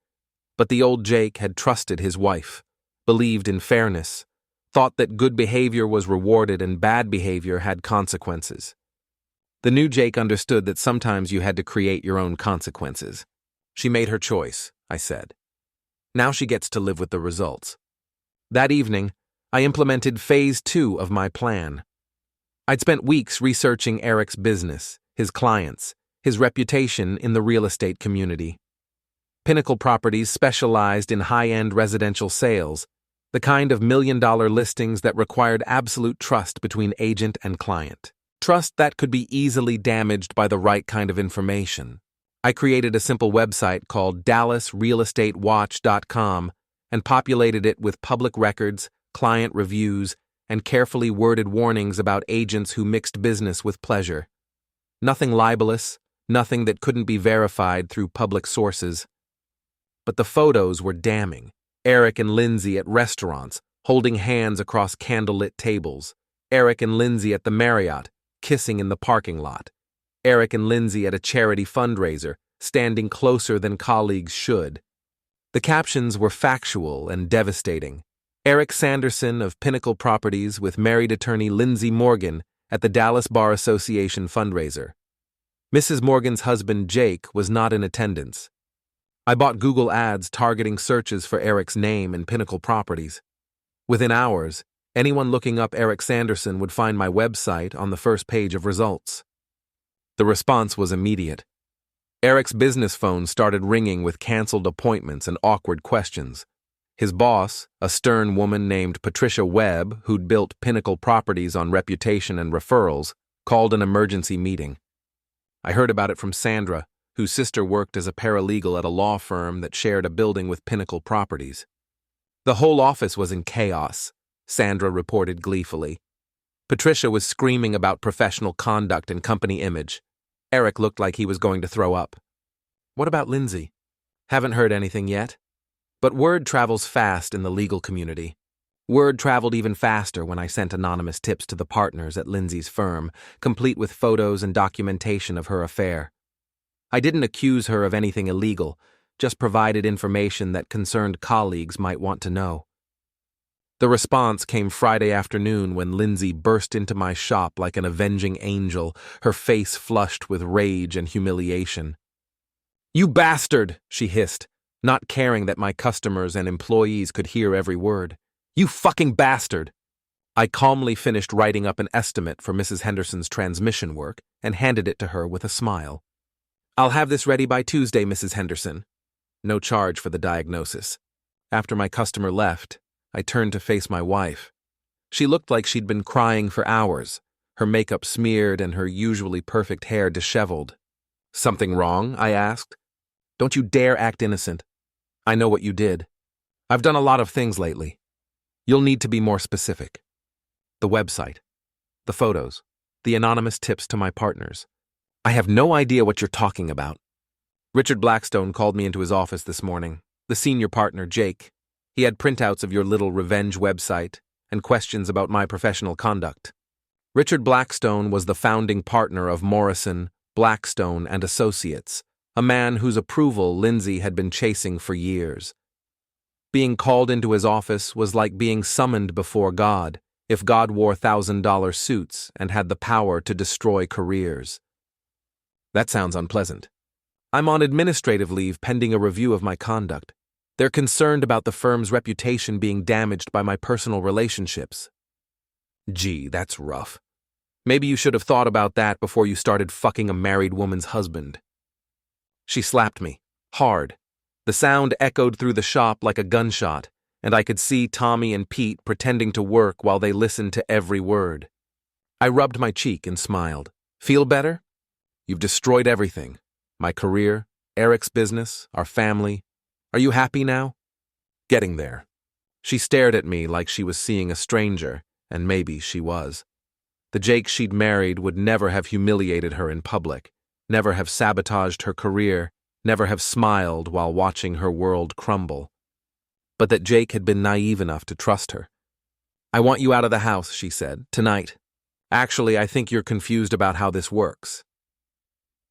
But the old Jake had trusted his wife, believed in fairness, thought that good behavior was rewarded and bad behavior had consequences. The new Jake understood that sometimes you had to create your own consequences. She made her choice, I said. Now she gets to live with the results. That evening, I implemented phase 2 of my plan. I'd spent weeks researching Eric's business, his clients, his reputation in the real estate community. Pinnacle Properties specialized in high-end residential sales, the kind of million-dollar listings that required absolute trust between agent and client. Trust that could be easily damaged by the right kind of information. I created a simple website called DallasRealEstateWatch.com and populated it with public records, client reviews, and carefully worded warnings about agents who mixed business with pleasure. Nothing libelous, nothing that couldn't be verified through public sources. But the photos were damning. Eric and Lindsey at restaurants, holding hands across candlelit tables. Eric and Lindsey at the Marriott, kissing in the parking lot. Eric and Lindsey at a charity fundraiser, standing closer than colleagues should. The captions were factual and devastating. Eric Sanderson of Pinnacle Properties with married attorney Lindsey Morgan at the Dallas Bar Association fundraiser. Mrs. Morgan's husband Jake was not in attendance. I bought Google ads targeting searches for Eric's name and Pinnacle Properties. Within hours, anyone looking up Eric Sanderson would find my website on the first page of results. The response was immediate. Eric's business phone started ringing with canceled appointments and awkward questions. His boss, a stern woman named Patricia Webb, who'd built Pinnacle Properties on reputation and referrals, called an emergency meeting. I heard about it from Sandra, whose sister worked as a paralegal at a law firm that shared a building with Pinnacle Properties. The whole office was in chaos, Sandra reported gleefully. Patricia was screaming about professional conduct and company image. Eric looked like he was going to throw up. What about Lindsey? Haven't heard anything yet. But word travels fast in the legal community. Word traveled even faster when I sent anonymous tips to the partners at Lindsey's firm, complete with photos and documentation of her affair. I didn't accuse her of anything illegal, just provided information that concerned colleagues might want to know. The response came Friday afternoon when Lindsey burst into my shop like an avenging angel, her face flushed with rage and humiliation. "You bastard!" she hissed, not caring that my customers and employees could hear every word. "You fucking bastard!" I calmly finished writing up an estimate for Mrs. Henderson's transmission work and handed it to her with a smile. "I'll have this ready by Tuesday, Mrs. Henderson." No charge for the diagnosis. After my customer left, I turned to face my wife. She looked like she'd been crying for hours, her makeup smeared and her usually perfect hair disheveled. "Something wrong?" I asked. "Don't you dare act innocent. I know what you did. I've done a lot of things lately. You'll need to be more specific. The website, the photos, the anonymous tips to my partners. I have no idea what you're talking about." Richard Blackstone called me into his office this morning, the senior partner, Jake. He had printouts of your little revenge website and questions about my professional conduct. Richard Blackstone was the founding partner of Morrison, Blackstone and Associates, a man whose approval Lindsey had been chasing for years. Being called into his office was like being summoned before God, if God wore $1,000 suits and had the power to destroy careers. That sounds unpleasant. I'm on administrative leave pending a review of my conduct. They're concerned about the firm's reputation being damaged by my personal relationships. Gee, that's rough. Maybe you should have thought about that before you started fucking a married woman's husband. She slapped me, hard. The sound echoed through the shop like a gunshot, and I could see Tommy and Pete pretending to work while they listened to every word. I rubbed my cheek and smiled. "Feel better? You've destroyed everything. My career, Eric's business, our family. Are you happy now?" "Getting there." She stared at me like she was seeing a stranger, and maybe she was. The Jake she'd married would never have humiliated her in public, never have sabotaged her career, never have smiled while watching her world crumble. But that Jake had been naive enough to trust her. I want you out of the house, she said, tonight. Actually, I think you're confused about how this works.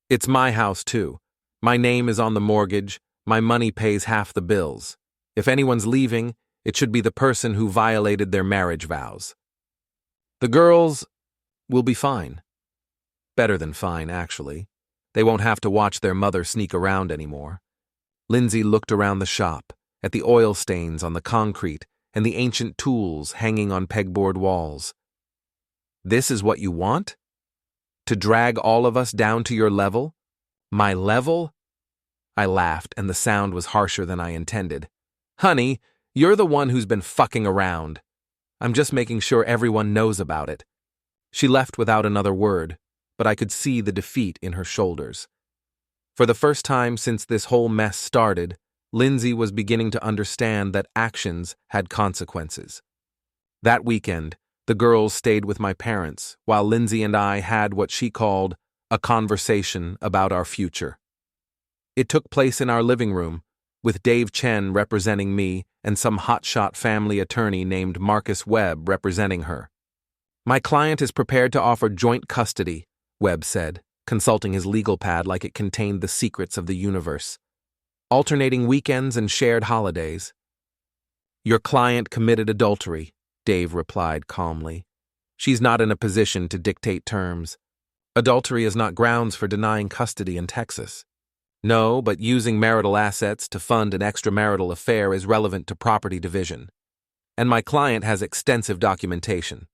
It's my house, too. My name is on the mortgage. My money pays half the bills. If anyone's leaving, it should be the person who violated their marriage vows. The girls will be fine. Better than fine, actually. They won't have to watch their mother sneak around anymore. Lindsey looked around the shop, at the oil stains on the concrete and the ancient tools hanging on pegboard walls. This is what you want? To drag all of us down to your level? My level? I laughed, and the sound was harsher than I intended. Honey, you're the one who's been fucking around. I'm just making sure everyone knows about it. She left without another word, but I could see the defeat in her shoulders. For the first time since this whole mess started, Lindsey was beginning to understand that actions had consequences. That weekend, the girls stayed with my parents, while Lindsey and I had what she called a conversation about our future. It took place in our living room, with Dave Chen representing me and some hotshot family attorney named Marcus Webb representing her. My client is prepared to offer joint custody, Webb said, consulting his legal pad like it contained the secrets of the universe. Alternating weekends and shared holidays. Your client committed adultery, Dave replied calmly. She's not in a position to dictate terms. Adultery is not grounds for denying custody in Texas. No, but using marital assets to fund an extramarital affair is relevant to property division. And my client has extensive documentation.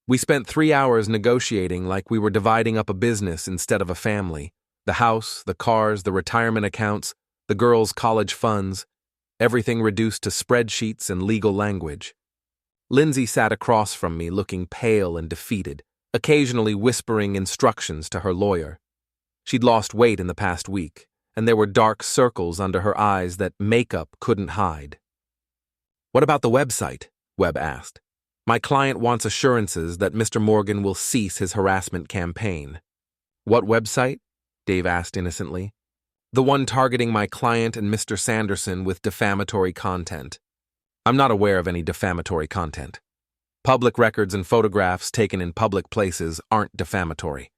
We spent 3 hours negotiating like we were dividing up a business instead of a family. The house, the cars, the retirement accounts, the girls' college funds, everything reduced to spreadsheets and legal language. Lindsey sat across from me looking pale and defeated, occasionally whispering instructions to her lawyer. She'd lost weight in the past week, and there were dark circles under her eyes that makeup couldn't hide. What about the website? Webb asked. My client wants assurances that Mr. Morgan will cease his harassment campaign. What website? Dave asked innocently. The one targeting my client and Mr. Sanderson with defamatory content. I'm not aware of any defamatory content. Public records and photographs taken in public places aren't defamatory.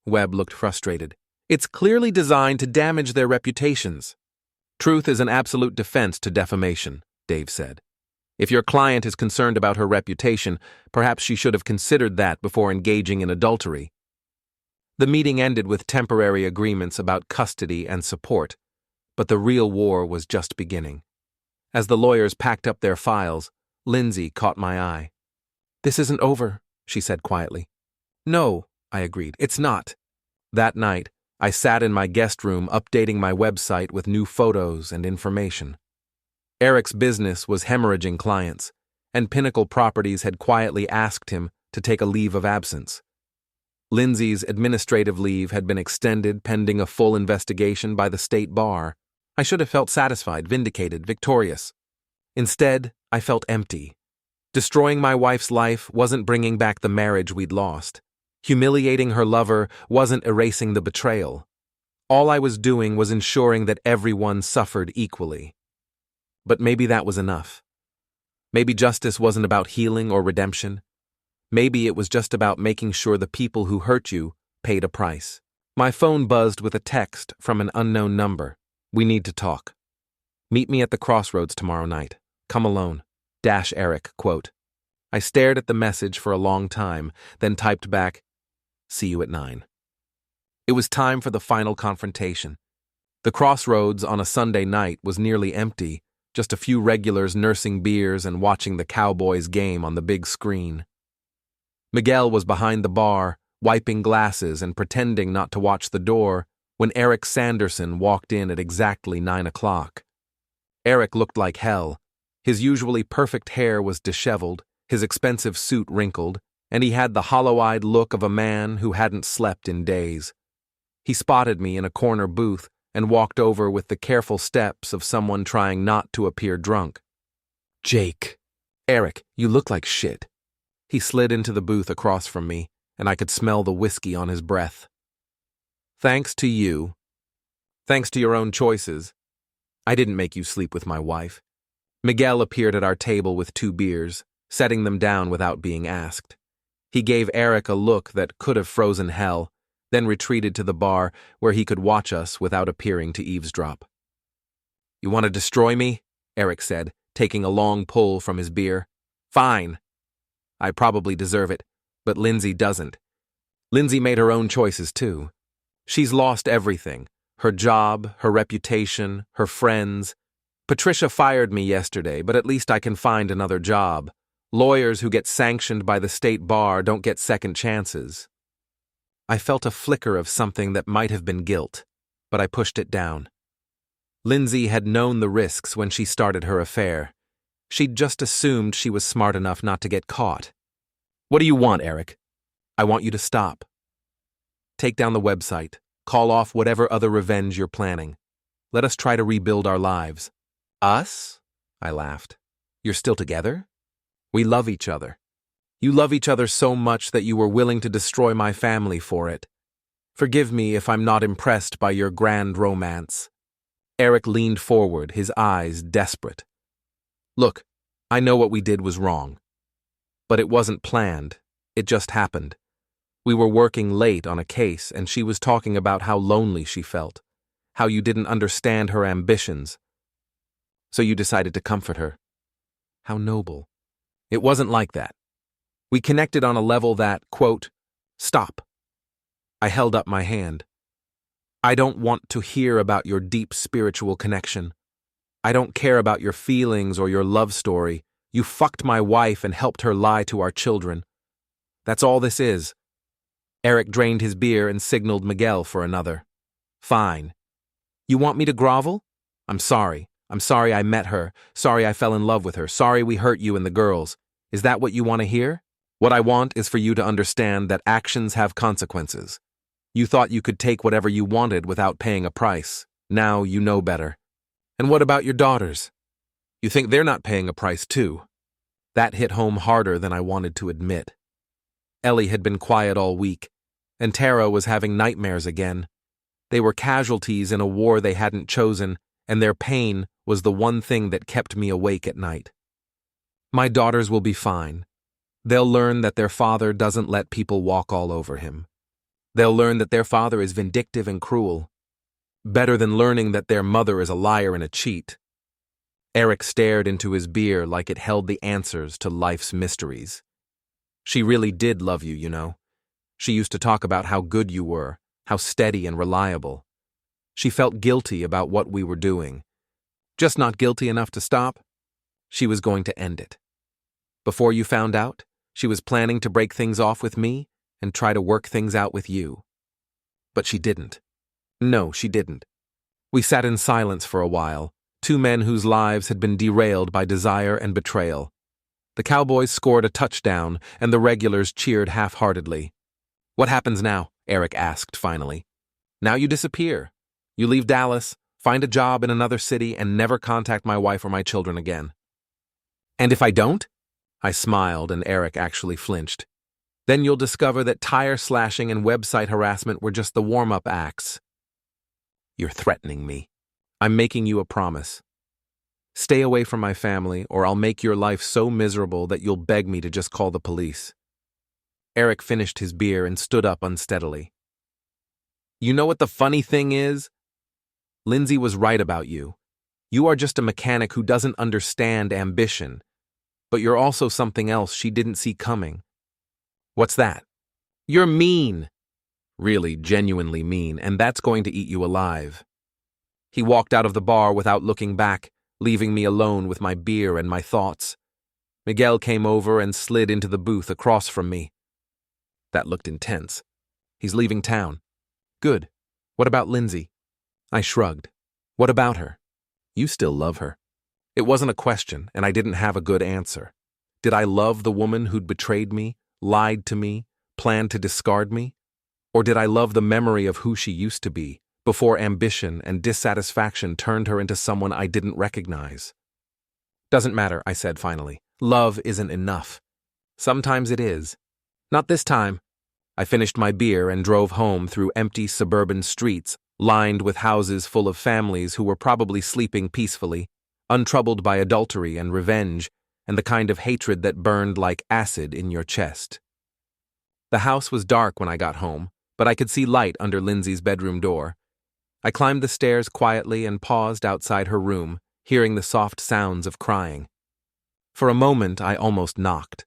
Webb looked frustrated. It's clearly designed to damage their reputations. Truth is an absolute defense to defamation, Dave said. If your client is concerned about her reputation, perhaps she should have considered that before engaging in adultery. The meeting ended with temporary agreements about custody and support, but the real war was just beginning. As the lawyers packed up their files, Lindsey caught my eye. This isn't over, she said quietly. No, I agreed, it's not. That night, I sat in my guest room updating my website with new photos and information. Eric's business was hemorrhaging clients, and Pinnacle Properties had quietly asked him to take a leave of absence. Lindsey's administrative leave had been extended pending a full investigation by the state bar. I should have felt satisfied, vindicated, victorious. Instead, I felt empty. Destroying my wife's life wasn't bringing back the marriage we'd lost. Humiliating her lover wasn't erasing the betrayal. All I was doing was ensuring that everyone suffered equally. But maybe that was enough. Maybe justice wasn't about healing or redemption. Maybe it was just about making sure the people who hurt you paid a price. My phone buzzed with a text from an unknown number. We need to talk. Meet me at the crossroads tomorrow night. Come alone. Eric, quote. I stared at the message for a long time, then typed back, see you at 9. It was time for the final confrontation. The crossroads on a Sunday night was nearly empty, just a few regulars nursing beers and watching the Cowboys game on the big screen. Miguel was behind the bar, wiping glasses and pretending not to watch the door, when Eric Sanderson walked in at exactly 9 o'clock. Eric looked like hell. His usually perfect hair was disheveled, his expensive suit wrinkled, and he had the hollow-eyed look of a man who hadn't slept in days. He spotted me in a corner booth and walked over with the careful steps of someone trying not to appear drunk. Jake. Eric, you look like shit. He slid into the booth across from me, and I could smell the whiskey on his breath. Thanks to you. Thanks to your own choices. I didn't make you sleep with my wife. Miguel appeared at our table with 2 beers. setting them down without being asked. He gave Eric a look that could have frozen hell, then retreated to the bar where he could watch us without appearing to eavesdrop. "You want to destroy me?" Eric said, taking a long pull from his beer. "Fine. I probably deserve it, but Lindsey doesn't. Lindsey made her own choices too. She's lost everything. Her job, her reputation, her friends. Patricia fired me yesterday, but at least I can find another job. Lawyers who get sanctioned by the state bar don't get second chances." I felt a flicker of something that might have been guilt, but I pushed it down. Lindsey had known the risks when she started her affair. She'd just assumed she was smart enough not to get caught. "What do you want, Eric?" "I want you to stop. Take down the website. Call off whatever other revenge you're planning. Let us try to rebuild our lives." "Us?" I laughed. "You're still together?" "We love each other. You love each other so much that you were willing to destroy my family for it. Forgive me if I'm not impressed by your grand romance." Eric leaned forward, his eyes desperate. "Look, I know what we did was wrong. But it wasn't planned. It just happened. We were working late on a case, and she was talking about how lonely she felt, how you didn't understand her ambitions. So you decided to comfort her. How noble. It wasn't like that. We connected on a level that, quote, stop. I held up my hand. I don't want to hear about your deep spiritual connection. I don't care about your feelings or your love story. You fucked my wife and helped her lie to our children. That's all this is." Eric drained his beer and signaled Miguel for another. "Fine. You want me to grovel? I'm sorry. I'm sorry I met her. Sorry I fell in love with her. Sorry we hurt you and the girls. Is that what you want to hear? What I want is for you to understand that actions have consequences. You thought you could take whatever you wanted without paying a price. Now you know better. And what about your daughters? You think they're not paying a price too?" That hit home harder than I wanted to admit. Ellie had been quiet all week, and Tara was having nightmares again. They were casualties in a war they hadn't chosen, and their pain was the one thing that kept me awake at night. My daughters will be fine. They'll learn that their father doesn't let people walk all over him. They'll learn that their father is vindictive and cruel. Better than learning that their mother is a liar and a cheat. Eric stared into his beer like it held the answers to life's mysteries. "She really did love you, you know. She used to talk about how good you were, how steady and reliable. She felt guilty about what we were doing. Just not guilty enough to stop. She was going to end it. Before you found out, she was planning to break things off with me and try to work things out with you. But she didn't. No, she didn't." We sat in silence for a while, two men whose lives had been derailed by desire and betrayal. The Cowboys scored a touchdown, and the regulars cheered half-heartedly. "What happens now?" Eric asked finally. "Now you disappear. You leave Dallas, find a job in another city, and never contact my wife or my children again." "And if I don't?" I smiled, and Eric actually flinched. "Then you'll discover that tire slashing and website harassment were just the warm-up acts." "You're threatening me. I'm making you a promise. Stay away from my family, or I'll make your life so miserable that you'll beg me to just call the police." Eric finished his beer and stood up unsteadily. "You know what the funny thing is? Lindsey was right about you. You are just a mechanic who doesn't understand ambition, but you're also something else she didn't see coming." "What's that?" "You're mean. Really, genuinely mean, and that's going to eat you alive." He walked out of the bar without looking back, leaving me alone with my beer and my thoughts. Miguel came over and slid into the booth across from me. That looked intense. "He's leaving town." "Good. What about Lindsey?" I shrugged. "What about her?" "You still love her." It wasn't a question, and I didn't have a good answer. Did I love the woman who'd betrayed me, lied to me, planned to discard me? Or did I love the memory of who she used to be, before ambition and dissatisfaction turned her into someone I didn't recognize? "Doesn't matter," I said finally. "Love isn't enough. Sometimes it is. Not this time." I finished my beer and drove home through empty suburban streets lined with houses full of families who were probably sleeping peacefully, untroubled by adultery and revenge, and the kind of hatred that burned like acid in your chest. The house was dark when I got home, but I could see light under Lindsey's bedroom door. I climbed the stairs quietly and paused outside her room, hearing the soft sounds of crying. For a moment, I almost knocked.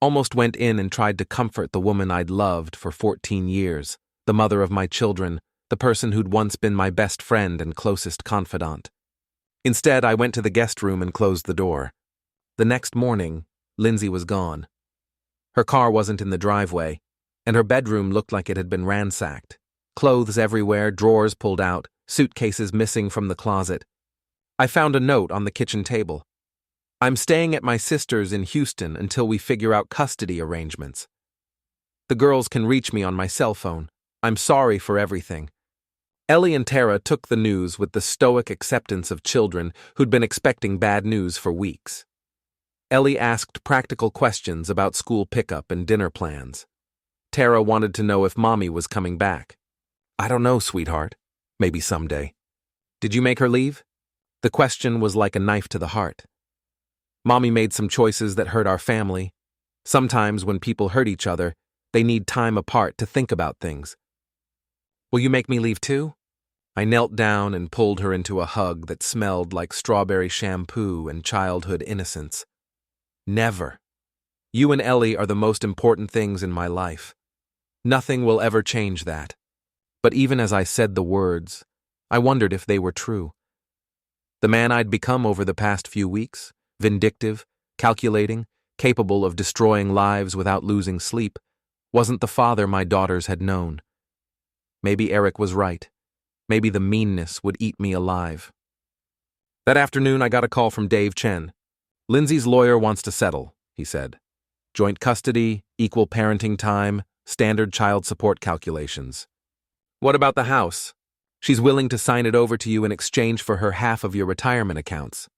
Almost went in and tried to comfort the woman I'd loved for 14 years, the mother of my children, the person who'd once been my best friend and closest confidant. Instead, I went to the guest room and closed the door. The next morning, Lindsey was gone. Her car wasn't in the driveway, and her bedroom looked like it had been ransacked. Clothes everywhere, drawers pulled out, suitcases missing from the closet. I found a note on the kitchen table. "I'm staying at my sister's in Houston until we figure out custody arrangements. The girls can reach me on my cell phone. I'm sorry for everything." Ellie and Tara took the news with the stoic acceptance of children who'd been expecting bad news for weeks. Ellie asked practical questions about school pickup and dinner plans. Tara wanted to know if Mommy was coming back. "I don't know, sweetheart. Maybe someday." "Did you make her leave?" The question was like a knife to the heart. Mommy made some choices that hurt our family. Sometimes when people hurt each other, they need time apart to think about things. "Will you make me leave too?" I knelt down and pulled her into a hug that smelled like strawberry shampoo and childhood innocence. "Never. You and Ellie are the most important things in my life. Nothing will ever change that." But even as I said the words, I wondered if they were true. The man I'd become over the past few weeks, vindictive, calculating, capable of destroying lives without losing sleep, wasn't the father my daughters had known. Maybe Eric was right. Maybe the meanness would eat me alive. That afternoon, I got a call from Dave Chen. "Lindsey's lawyer wants to settle," he said. "Joint custody, equal parenting time, standard child support calculations." "What about the house?" "She's willing to sign it over to you in exchange for her half of your retirement accounts."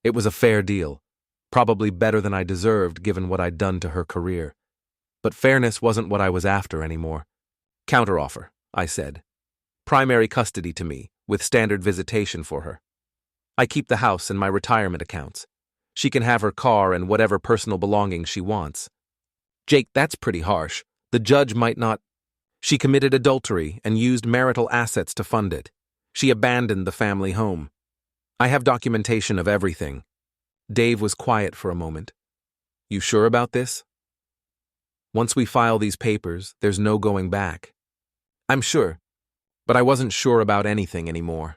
It was a fair deal, probably better than I deserved given what I'd done to her career. But fairness wasn't what I was after anymore. "Counteroffer," I said. "Primary custody to me, with standard visitation for her. I keep the house and my retirement accounts. She can have her car and whatever personal belongings she wants." "Jake, that's pretty harsh. The judge might not—" "She committed adultery and used marital assets to fund it. She abandoned the family home. I have documentation of everything." Dave was quiet for a moment. "You sure about this?" "Once we file these papers, there's no going back." "I'm sure. But I wasn't sure about anything anymore.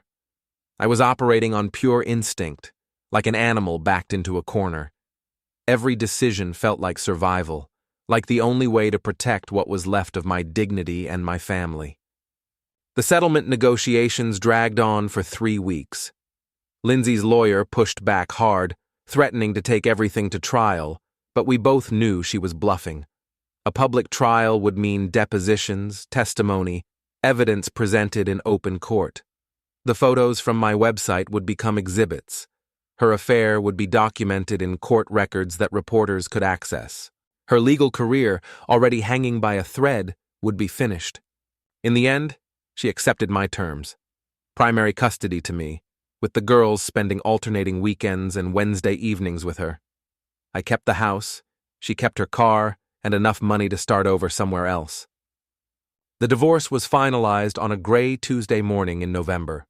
I was operating on pure instinct, like an animal backed into a corner. Every decision felt like survival, like the only way to protect what was left of my dignity and my family. The settlement negotiations dragged on for 3 weeks. Lindsey's lawyer pushed back hard, threatening to take everything to trial, but we both knew she was bluffing. A public trial would mean depositions, testimony, evidence presented in open court. The photos from my website would become exhibits. Her affair would be documented in court records that reporters could access. Her legal career, already hanging by a thread, would be finished. In the end, she accepted my terms. Primary custody to me, with the girls spending alternating weekends and Wednesday evenings with her. I kept the house, she kept her car, and enough money to start over somewhere else. The divorce was finalized on a gray Tuesday morning in November.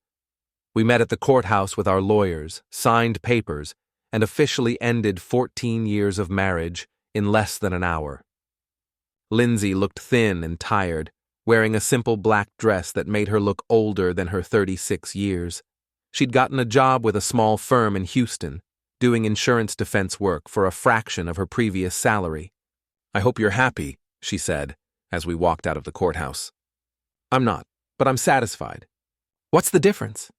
We met at the courthouse with our lawyers, signed papers, and officially ended 14 years of marriage in less than an hour. Lindsey looked thin and tired, wearing a simple black dress that made her look older than her 36 years. She'd gotten a job with a small firm in Houston, doing insurance defense work for a fraction of her previous salary. "I hope you're happy," she said, as we walked out of the courthouse. "I'm not, but I'm satisfied." "What's the difference?"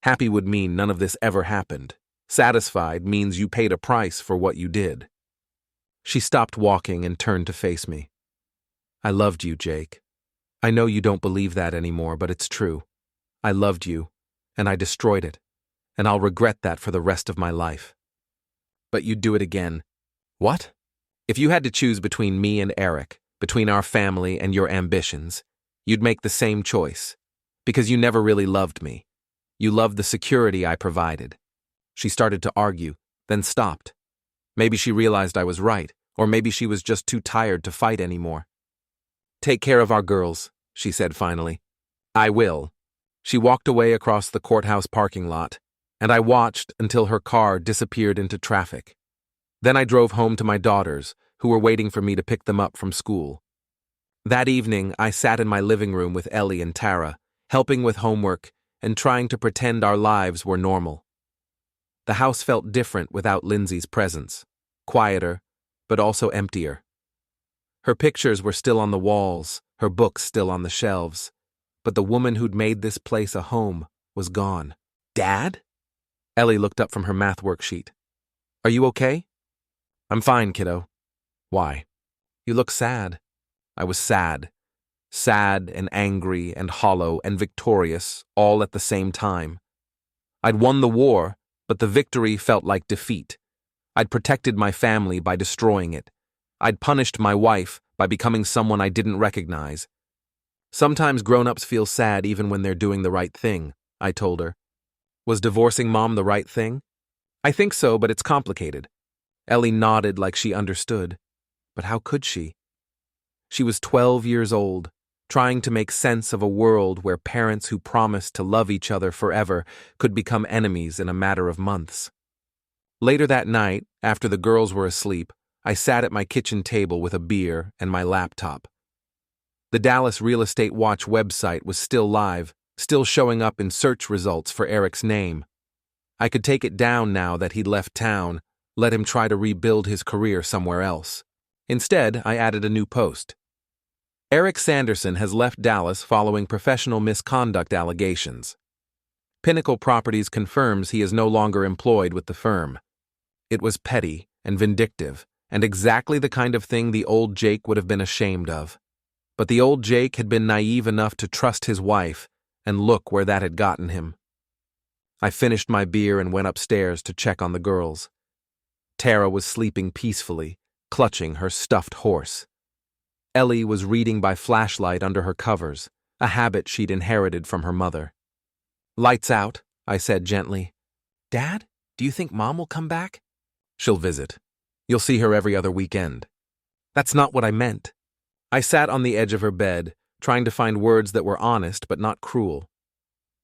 "Happy would mean none of this ever happened. Satisfied means you paid a price for what you did." She stopped walking and turned to face me. "I loved you, Jake. I know you don't believe that anymore, but it's true. I loved you, and I destroyed it, and I'll regret that for the rest of my life." "But you'd do it again." "What?" "If you had to choose between me and Eric, between our family and your ambitions, you'd make the same choice, because you never really loved me. You loved the security I provided." She started to argue, then stopped. Maybe she realized I was right, or maybe she was just too tired to fight anymore. "Take care of our girls," she said finally. "I will." She walked away across the courthouse parking lot, and I watched until her car disappeared into traffic. Then I drove home to my daughters, who were waiting for me to pick them up from school. That evening, I sat in my living room with Ellie and Tara, helping with homework and trying to pretend our lives were normal. The house felt different without Lindsey's presence, quieter, but also emptier. Her pictures were still on the walls, her books still on the shelves, but the woman who'd made this place a home was gone. "Dad?" Ellie looked up from her math worksheet. "Are you okay?" "I'm fine, kiddo." "Why?" "You look sad." I was sad. Sad and angry and hollow and victorious, all at the same time. I'd won the war, but the victory felt like defeat. I'd protected my family by destroying it. I'd punished my wife by becoming someone I didn't recognize. "Sometimes grown-ups feel sad even when they're doing the right thing," I told her. "Was divorcing Mom the right thing?" "I think so, but it's complicated." Ellie nodded like she understood. But how could she? She was 12 years old, trying to make sense of a world where parents who promised to love each other forever could become enemies in a matter of months. Later that night, after the girls were asleep, I sat at my kitchen table with a beer and my laptop. The Dallas Real Estate Watch website was still live, still showing up in search results for Eric's name. I could take it down now that he'd left town, let him try to rebuild his career somewhere else. Instead, I added a new post. "Eric Sanderson has left Dallas following professional misconduct allegations. Pinnacle Properties confirms he is no longer employed with the firm." It was petty and vindictive, and exactly the kind of thing the old Jake would have been ashamed of. But the old Jake had been naive enough to trust his wife, and look where that had gotten him. I finished my beer and went upstairs to check on the girls. Tara was sleeping peacefully, clutching her stuffed horse. Ellie was reading by flashlight under her covers, a habit she'd inherited from her mother. "Lights out," I said gently. "Dad, do you think Mom will come back?" "She'll visit. You'll see her every other weekend." "That's not what I meant." I sat on the edge of her bed, trying to find words that were honest but not cruel.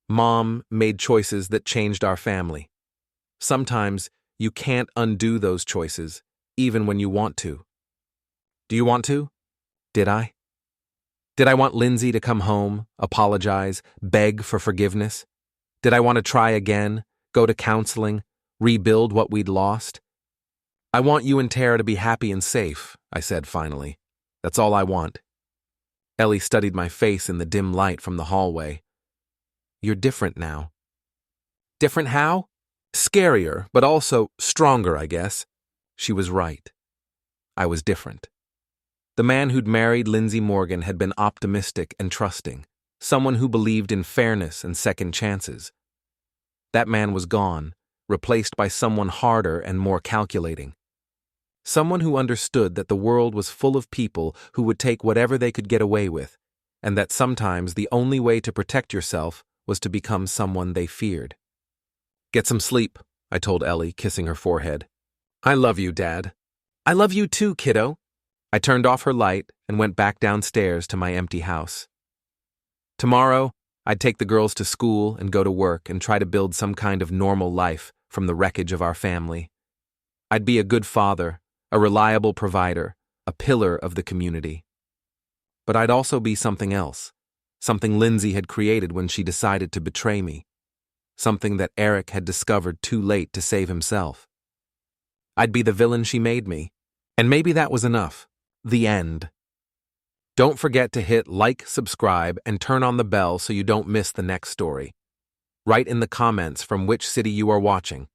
Mom made choices that changed our family. Sometimes you can't undo those choices, even when you want to. Do you want to? Did I? Did I want Lindsey to come home, apologize, beg for forgiveness? Did I want to try again, go to counseling, rebuild what we'd lost? "I want you and Tara to be happy and safe," I said finally. "That's all I want." Ellie studied my face in the dim light from the hallway. "You're different now." "Different how?" "Scarier, but also stronger, I guess." She was right. I was different. The man who'd married Lindsey Morgan had been optimistic and trusting, someone who believed in fairness and second chances. That man was gone, replaced by someone harder and more calculating. Someone who understood that the world was full of people who would take whatever they could get away with, and that sometimes the only way to protect yourself was to become someone they feared. "Get some sleep," I told Ellie, kissing her forehead. "I love you, Dad." "I love you too, kiddo." I turned off her light and went back downstairs to my empty house. Tomorrow, I'd take the girls to school and go to work and try to build some kind of normal life from the wreckage of our family. I'd be a good father, a reliable provider, a pillar of the community. But I'd also be something else, something Lindsey had created when she decided to betray me, something that Eric had discovered too late to save himself. I'd be the villain she made me, and maybe that was enough. The end. Don't forget to hit like, subscribe, and turn on the bell so you don't miss the next story. Write in the comments from which city you are watching.